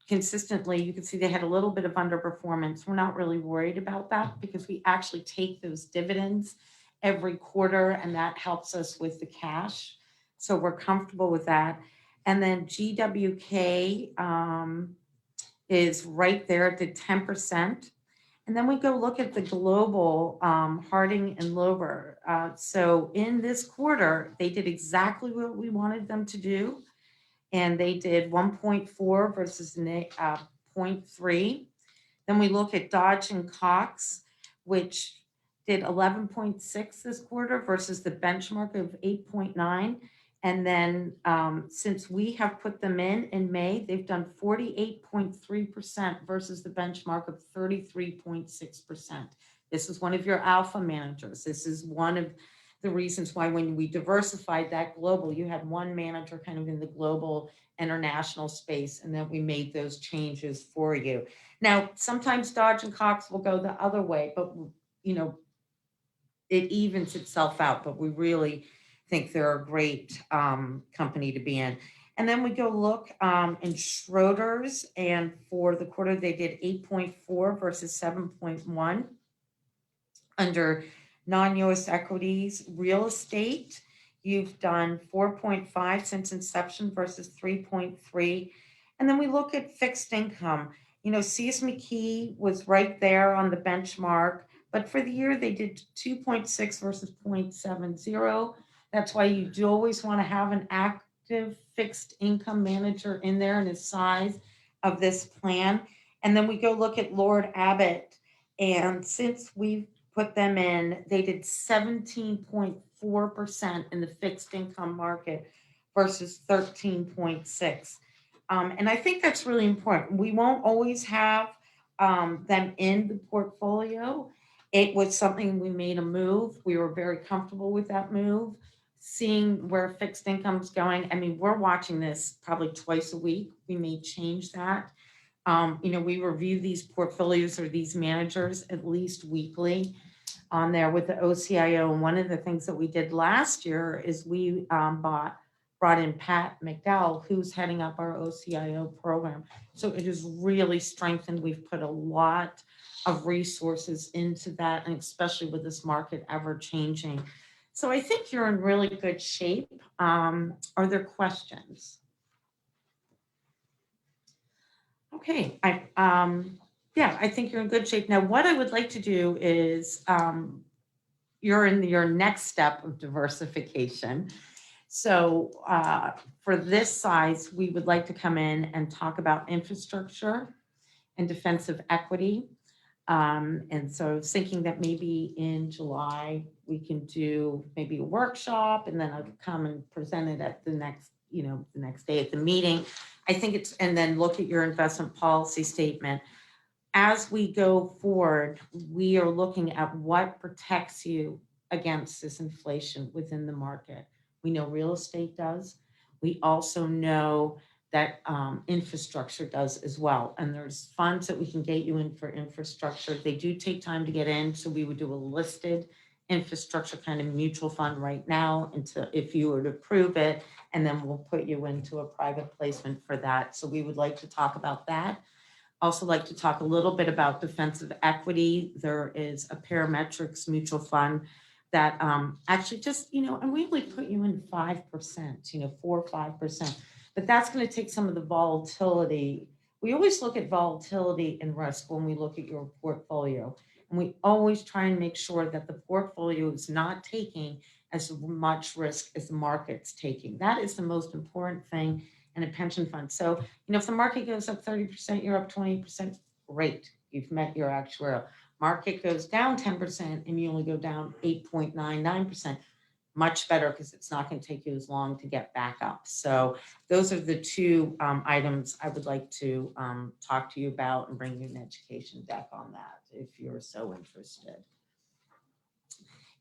consistently, you can see they had a little bit of underperformance. We're not really worried about that because we actually take those dividends every quarter, and that helps us with the cash. So we're comfortable with that. And then GWK is right there at the 10%. And then we go look at the global Harding and Loewer. So in this quarter, they did exactly what we wanted them to do. And they did 1.4 versus 0.3. Then we look at Dodge and Cox, which did 11.6 this quarter versus the benchmark of 8.9. And then since we have put them in May, they've done 48.3% versus the benchmark of 33.6%. This is one of your alpha managers. This is one of the reasons why when we diversified that global, you had one manager kind of in the global international space, and then we made those changes for you. Now, sometimes Dodge and Cox will go the other way, but it evens itself out, but we really think they're a great company to be in. And then we go look in Schroders, and for the quarter, they did 8.4 versus 7.1. Under non-US equities, real estate, you've done 4.5 since inception versus 3.3. And then we look at fixed income. C.S. McKee was right there on the benchmark, but for the year they did 2.6 versus 0.70. That's why you do always want to have an active fixed income manager in there and the size of this plan. And then we go look at Lord Abbett. And since we've put them in, they did 17.4% in the fixed income market versus 13.6. And I think that's really important. We won't always have them in the portfolio. It was something we made a move. We were very comfortable with that move. Seeing where fixed income's going. I mean, we're watching this probably twice a week. We may change that. We review these portfolios or these managers at least weekly on there with the OCIO. And one of the things that we did last year is we brought in Pat McDowell, who's heading up our OCIO program. So it is really strengthened. We've put a lot of resources into that, and especially with this market ever changing. So I think you're in really good shape. Are there questions? Okay, I think you're in good shape. Now, what I would like to do is you're in your next step of diversification. So for this size, we would like to come in and talk about infrastructure and defensive equity. And so I was thinking that maybe in July, we can do maybe a workshop, and then I'll come and present it at the next day at the meeting. I think and then look at your investment policy statement. As we go forward, we are looking at what protects you against this inflation within the market. We know real estate does. We also know that infrastructure does as well. And there's funds that we can get you in for infrastructure. They do take time to get in. So we would do a listed infrastructure kind of mutual fund right now if you were to approve it, and then we'll put you into a private placement for that. So we would like to talk about that. Also like to talk a little bit about defensive equity. There is a Parametrics mutual fund that actually just, and we only put you in 5%, 4 or 5, but that's going to take some of the volatility. We always look at volatility and risk when we look at your portfolio. And we always try and make sure that the portfolio is not taking as much risk as the market's taking. That is the most important thing in a pension fund. So, if the market goes up 30%, you're up 20%, great. You've met your actuarial. Market goes down 10% and you only go down 8.99%. Much better, because it's not going to take you as long to get back up. So those are the two items I would like to talk to you about and bring you an education deck on that if you're so interested.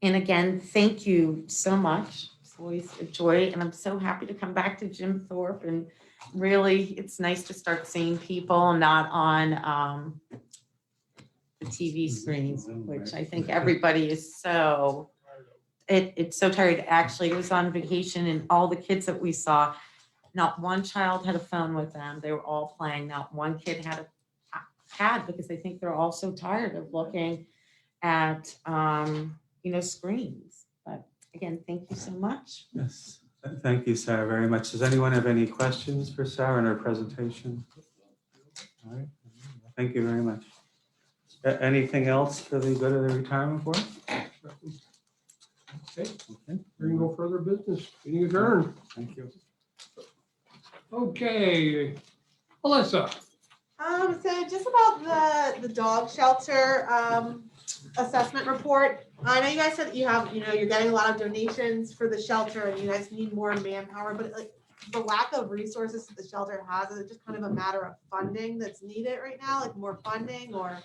And again, thank you so much. It's always a joy, and I'm so happy to come back to Jim Thorpe. And really, it's nice to start seeing people not on the TV screens, which I think everybody is so. It's so tired. Actually, it was on vacation, and all the kids that we saw, not one child had a phone with them. They were all playing. Not one kid had because I think they're all so tired of looking at screens. But again, thank you so much. Yes, thank you, Sarah, very much. Does anyone have any questions for Sarah in her presentation? All right, thank you very much. Anything else for the good of the retirement board? Okay, hearing no further business, meeting adjourned. Thank you. Okay, Alyssa. So just about the dog shelter assessment report. I know you guys said that you have, you're getting a lot of donations for the shelter and you guys need more manpower, but like the lack of resources that the shelter has, is it just kind of a matter of funding that's needed right now, like more funding, or?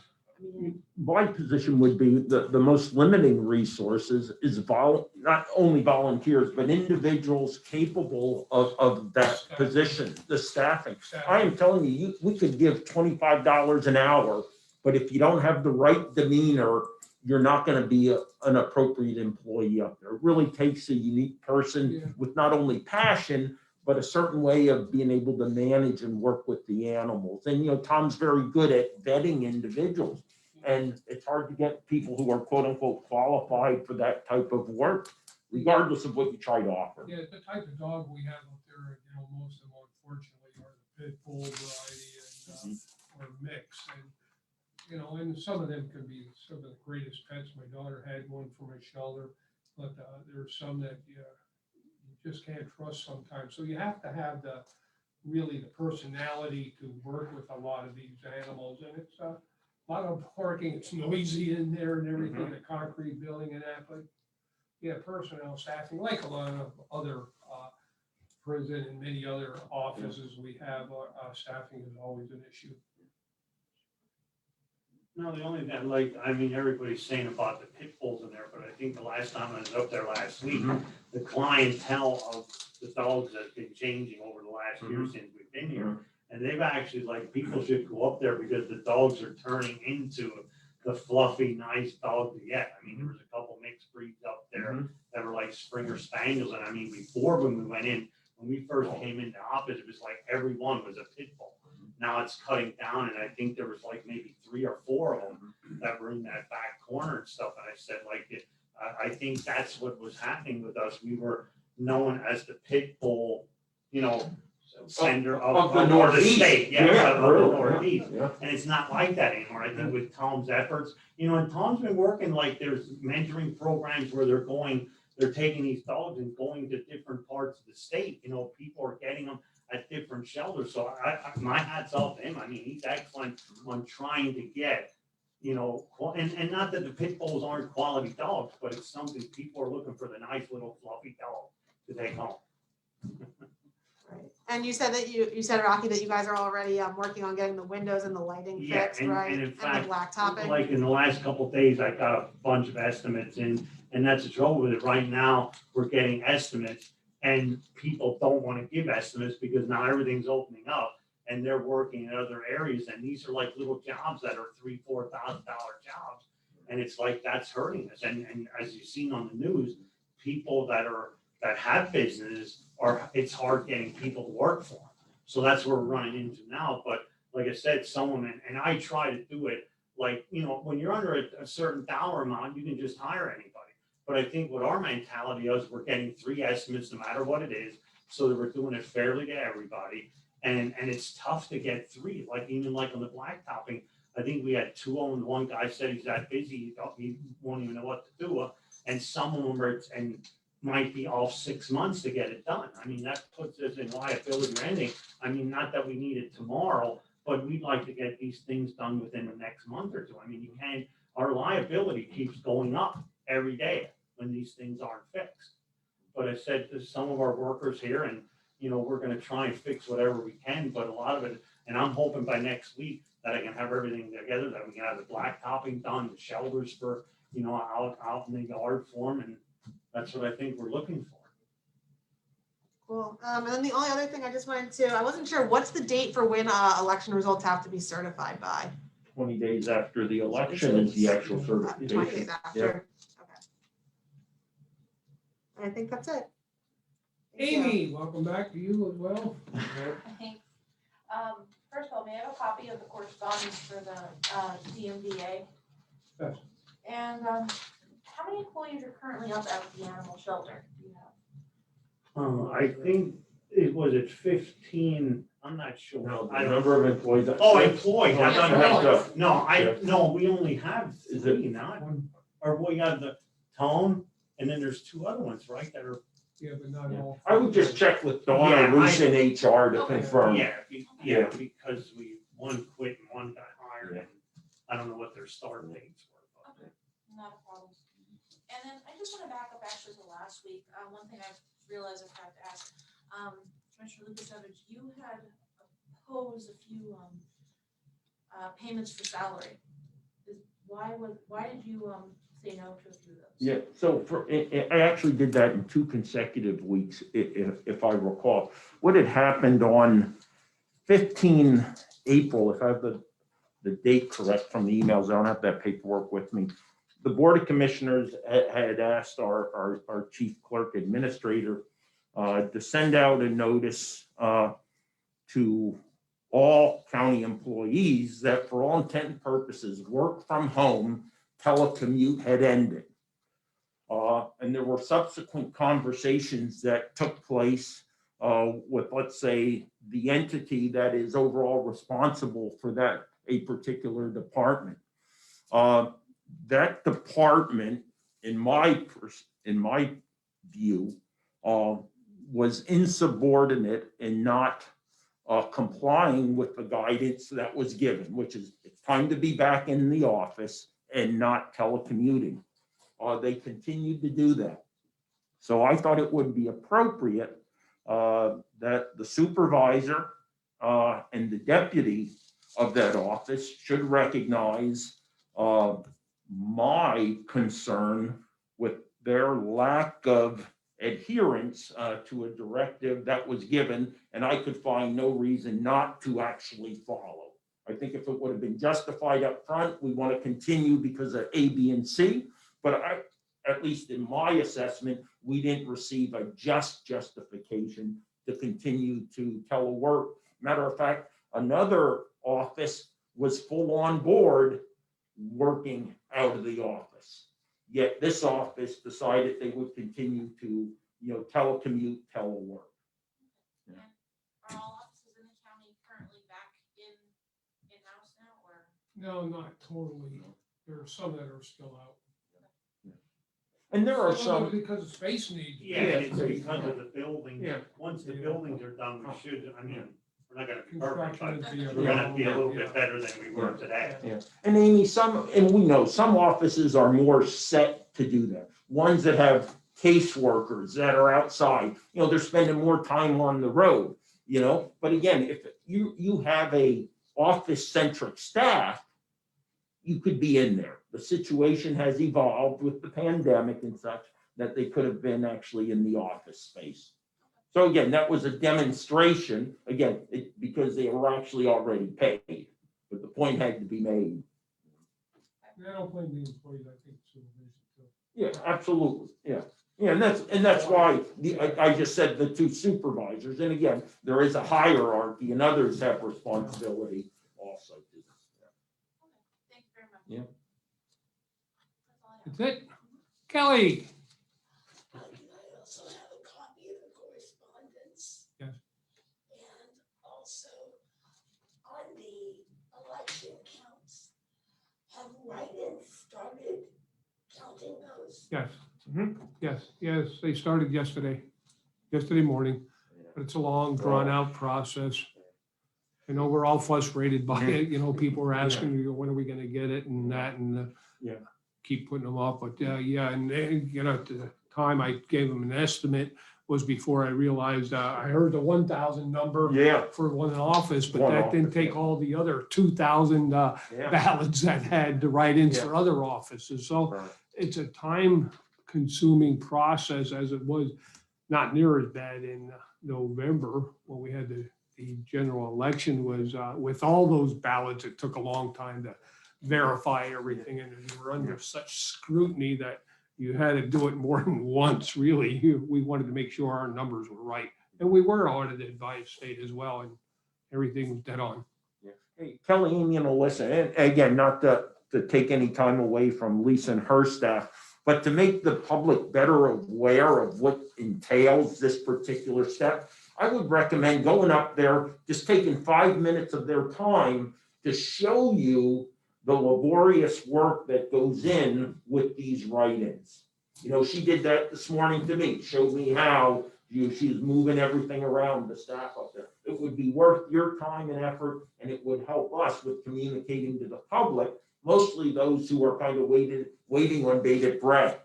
My position would be the most limiting resources is not only volunteers, but individuals capable of that position, the staffing. I am telling you, we could give $25 an hour, but if you don't have the right demeanor, you're not going to be an appropriate employee up there. It really takes a unique person with not only passion, but a certain way of being able to manage and work with the animals. And, Tom's very good at vetting individuals. And it's hard to get people who are quote unquote qualified for that type of work, regardless of what you try to offer. Yeah, the type of dog we have up there, most of them unfortunately are the pit bull variety and or mix. And, and some of them can be some of the greatest pets. My daughter had one from a shelter, but there are some that you just can't trust sometimes. So you have to have the personality to work with a lot of these animals. And a lot of parking, it's noisy in there and everything, the concrete building and that, but yeah, personnel staffing, like a lot of other prison and many other offices we have, staffing is always an issue. No, the only thing, like, I mean, everybody's saying about the pit bulls in there, but I think the last time I was up there last week, the clientele of the dogs has been changing over the last year since we've been here. And they've actually, like, people should go up there because the dogs are turning into the fluffy, nice dog to get. I mean, there was a couple mixed breeds up there that were like Springer Spaniels. And I mean, before when we went in, when we first came into office, it was like every one was a pit bull. Now it's cutting down, and I think there was like maybe 3 or 4 of them that were in that back corner and stuff. And I said, like, I think that's what was happening with us. We were known as the pit bull, you know, center Of the of Northeast. state, Yeah, of the really, Northeast. yeah. And it's not like that anymore. I think with Tom's efforts, you know, and Tom's been working, like, there's mentoring programs where they're taking these dogs and going to different parts of the state. You know, people are getting them at different shelters. So my hat's off to him. I mean, he's excellent on trying to get, you know, and not that the pit bulls aren't quality dogs, but it's something people are looking for, the nice little fluffy dog to take home. Right. And you said that you said, Rocky, that you guys are already working on getting the windows and the lighting Yeah, fixed, and right? in fact, the blacktopping. like in the last couple of days, I got a bunch of estimates in, and that's the trouble with it. Right now, we're getting estimates and people don't want to give estimates because now everything's opening up and they're working in other areas. And these are like little jobs that are $3,000-$4,000 jobs. And it's like, that's hurting us. And as you've seen on the news, people that have businesses it's hard getting people to work for them. So that's what we're running into now. But like I said, and I try to do it like, you know, when you're under a certain dollar amount, you can just hire anybody. But I think what our mentality is, we're getting 3 estimates no matter what it is, so that we're doing it fairly to everybody. And it's tough to get 3, like even like on the blacktopping, I think we had 2 of them. One guy said he's that busy, he won't even know what to do. And some of them might be off 6 months to get it done. I mean, that puts us in liability or anything. I mean, not that we need it tomorrow, but we'd like to get these things done within the next month or 2. I mean, our liability keeps going up every day when these things aren't fixed. But I said to some of our workers here, and, you know, we're gonna try and fix whatever we can, but a lot of it, and I'm hoping by next week that I can have everything together, that we can have the blacktopping done, the shelters for, you know, out in the yard for them, and that's what I think we're looking for. Cool. And then the only other thing I just wanted to, I wasn't sure, what's the date for when election results have to be certified by? 20 days after the election is the actual 20 certification. days after. Yeah. Okay. I think that's it. Thank you. Amy, welcome back to you as well. Thanks. First of all, may I have a copy of the correspondence for the DMVA? Yes. And how many employees are currently up at the animal shelter? Do you know? I think it was at 15, I'm not sure. No, I the don't. number of employees. Oh, employees. I Yeah, thought employees. no, we only have Is it- 3, not, or we have the Tone, and then there's 2 other ones, right, that are. Yeah, but not all. I would just check with Dawn Yeah, or Luce in HR to Okay. confirm. Yeah, because one quit and one got hired, and I don't know what their start dates were. but- Okay, not a problem. And then I just want to back up actually to last week. One thing I realized I forgot to ask, Commissioner Lukasevich, you had opposed a few payments for salary. Why did you say no to a few of those? Yeah, so I actually did that in 2 consecutive weeks, if I recall. What had happened on 15 April, if I have the date correct from the emails, I don't have that paperwork with me. The Board of Commissioners had asked our chief clerk administrator to send out a notice to all county employees that for all intent and purposes, work from home telecommute had ended. And there were subsequent conversations that took place with, let's say, the entity that is overall responsible for a particular department. That department, in my view, was insubordinate and not complying with the guidance that was given, which is it's time to be back in the office and not telecommuting. They continued to do that. So I thought it would be appropriate that the supervisor and the deputy of that office should recognize my concern with their lack of adherence to a directive that was given, and I could find no reason not to actually follow. I think if it would have been justified up front, we want to continue because of A, B, and C, but at least in my assessment, we didn't receive a just justification to continue to telework. Matter of fact, another office was full on board working out of the office. Yet this office decided they would continue to, telecommute, telework. And are all offices in the county currently back in-house now, or? No, not totally. There are some that are still out. And there are Some of some, it because of space needs. Yeah, and it's because of the building. Yeah. Once the buildings are done, we should, I mean, we're not gonna be perfect, Construction but is the. we're gonna be a little bit better than we were today. and Amy, and we know some offices are more set to do that. Ones that have caseworkers that are outside, they're spending more time on the road, But again, if you have a office-centric staff, you could be in there. The situation has evolved with the pandemic and such that they could have been actually in the office space. So again, that was a demonstration, because they were actually already paid, but the point had to be made. I don't blame the employees, I think supervision too. Yeah, absolutely, yeah. Yeah, and that's why I just said the two supervisors, and again, there is a hierarchy and others have responsibility also. Thank you very much. Yeah. That's all I have. That's it. Kelly? I also have a copy of the correspondence. Yes. And also on the election counts, have write-ins started counting those? Yes. Mhm. Yes, they started yesterday morning, but it's a long, drawn-out process. I know we're all frustrated by it, people are asking, when are we gonna get it and that, and Yeah. keep putting them off, but and at the time I gave them an estimate was before I realized, I heard the 1,000 number Yeah, for one office, but One that didn't office, take yeah. all the other 2,000 yeah. ballots that had the write-ins for other offices, so Right. it's a time-consuming process, as it was not near as bad in November when we had the general election was, with all those ballots, it took a long time to verify everything, and you were under such scrutiny that you had to do it more than once, really. We wanted to make sure our numbers were right, and we were audited by the state as well, and everything was dead on. Hey, Kelly, Amy, and Alyssa, and again, not to take any time away from Lisa and her staff, but to make the public better aware of what entails this particular step, I would recommend going up there, just taking 5 minutes of their time to show you the laborious work that goes in with these write-ins. She did that this morning to me, showed me how she's moving everything around, the staff up there. It would be worth your time and effort, and it would help us with communicating to the public, mostly those who are kind of waiting on bated breath,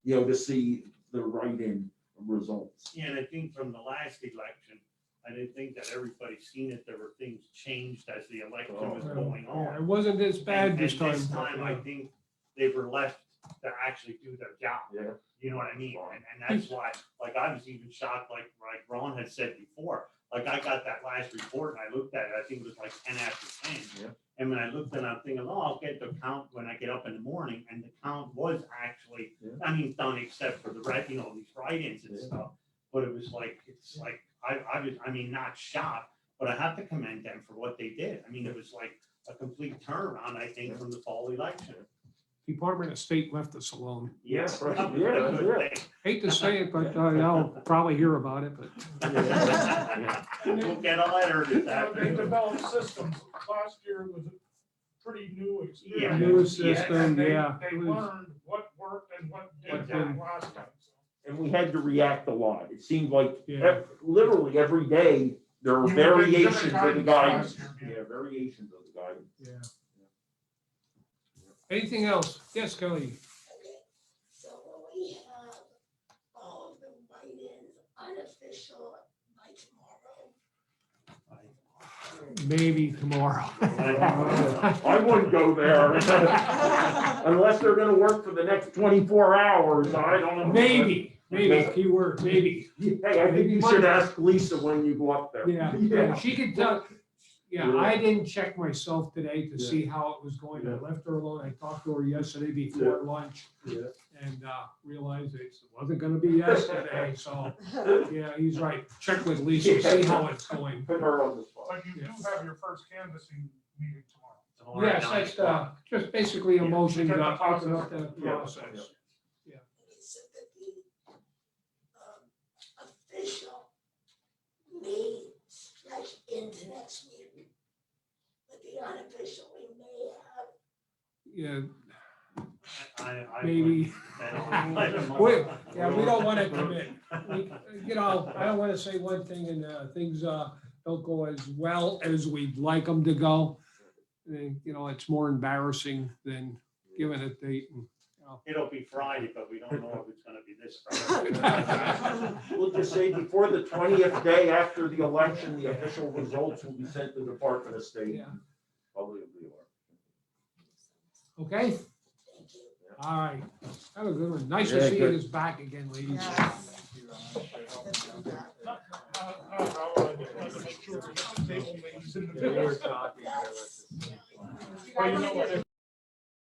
to see the write-in results. Yeah, and I think from the last election, I didn't think that everybody's seen it. There were things changed as the election was going Yeah, it on. wasn't as bad And this time. This time, I think they were left to actually do their job. Yeah. You know what I mean? And that's why, I was even shocked, like Ron had said before, I got that last report and I looked at it, I think it was like 10 after 10. Yeah. And when I looked at it, I'm thinking, I'll get the count when I get up in the morning, and the count was actually, done except for the these write-ins and stuff. But it was I was, not shocked, but I have to commend them for what they did. It was like a complete turnaround, I think, from the fall election. Department of State left us alone. Yes. Yeah. Hate to say it, but I'll probably hear about it, but We'll get a letter this They afternoon. developed systems. Last year was a pretty new experience. New And system, they- yeah. They it was- learned what worked and what What didn't didn't. last time. So. And we had to react a lot. It seemed like Yeah. literally every day there are You were given variations of the guidance guidance. last year. Yeah, variations of the guidance. Yeah. Anything else? Yes, Kelly? Okay, so will we have all of the write-ins unofficial by tomorrow? Maybe tomorrow. I wouldn't go there. Unless they're gonna work for the next 24 hours, I don't know. Maybe, keyword, maybe. Hey, I think you should ask Lisa when you go up there. Yeah, she could tell, yeah, Yeah. I didn't check myself today to Yeah. see how it was going. I Yeah. left her alone. I talked to her yesterday before lunch Yeah. and realized it wasn't gonna be yesterday, so, yeah, he's right. Check with Lisa, see how it's going. Put her on the spot. But you do have your first canvassing meeting tomorrow. Yes, that's just basically a motion to Get the open up process. the Yeah. process. Okay, so that the official may stretch into next week, but the unofficial we may have. Yeah, I maybe. wouldn't- We don't want to commit. I don't want to say one thing and things don't go as well as we'd like them to go. It's more embarrassing than giving a date. It'll be Friday, but we don't know if it's gonna be this Friday. We'll just say before the 20th day after the election, the official results will be sent to the Department of State. Yeah. Probably will be. Okay? Thank you. All right. Have a good one. Nice to Yeah, see you good. this back again, ladies. Well, you know what?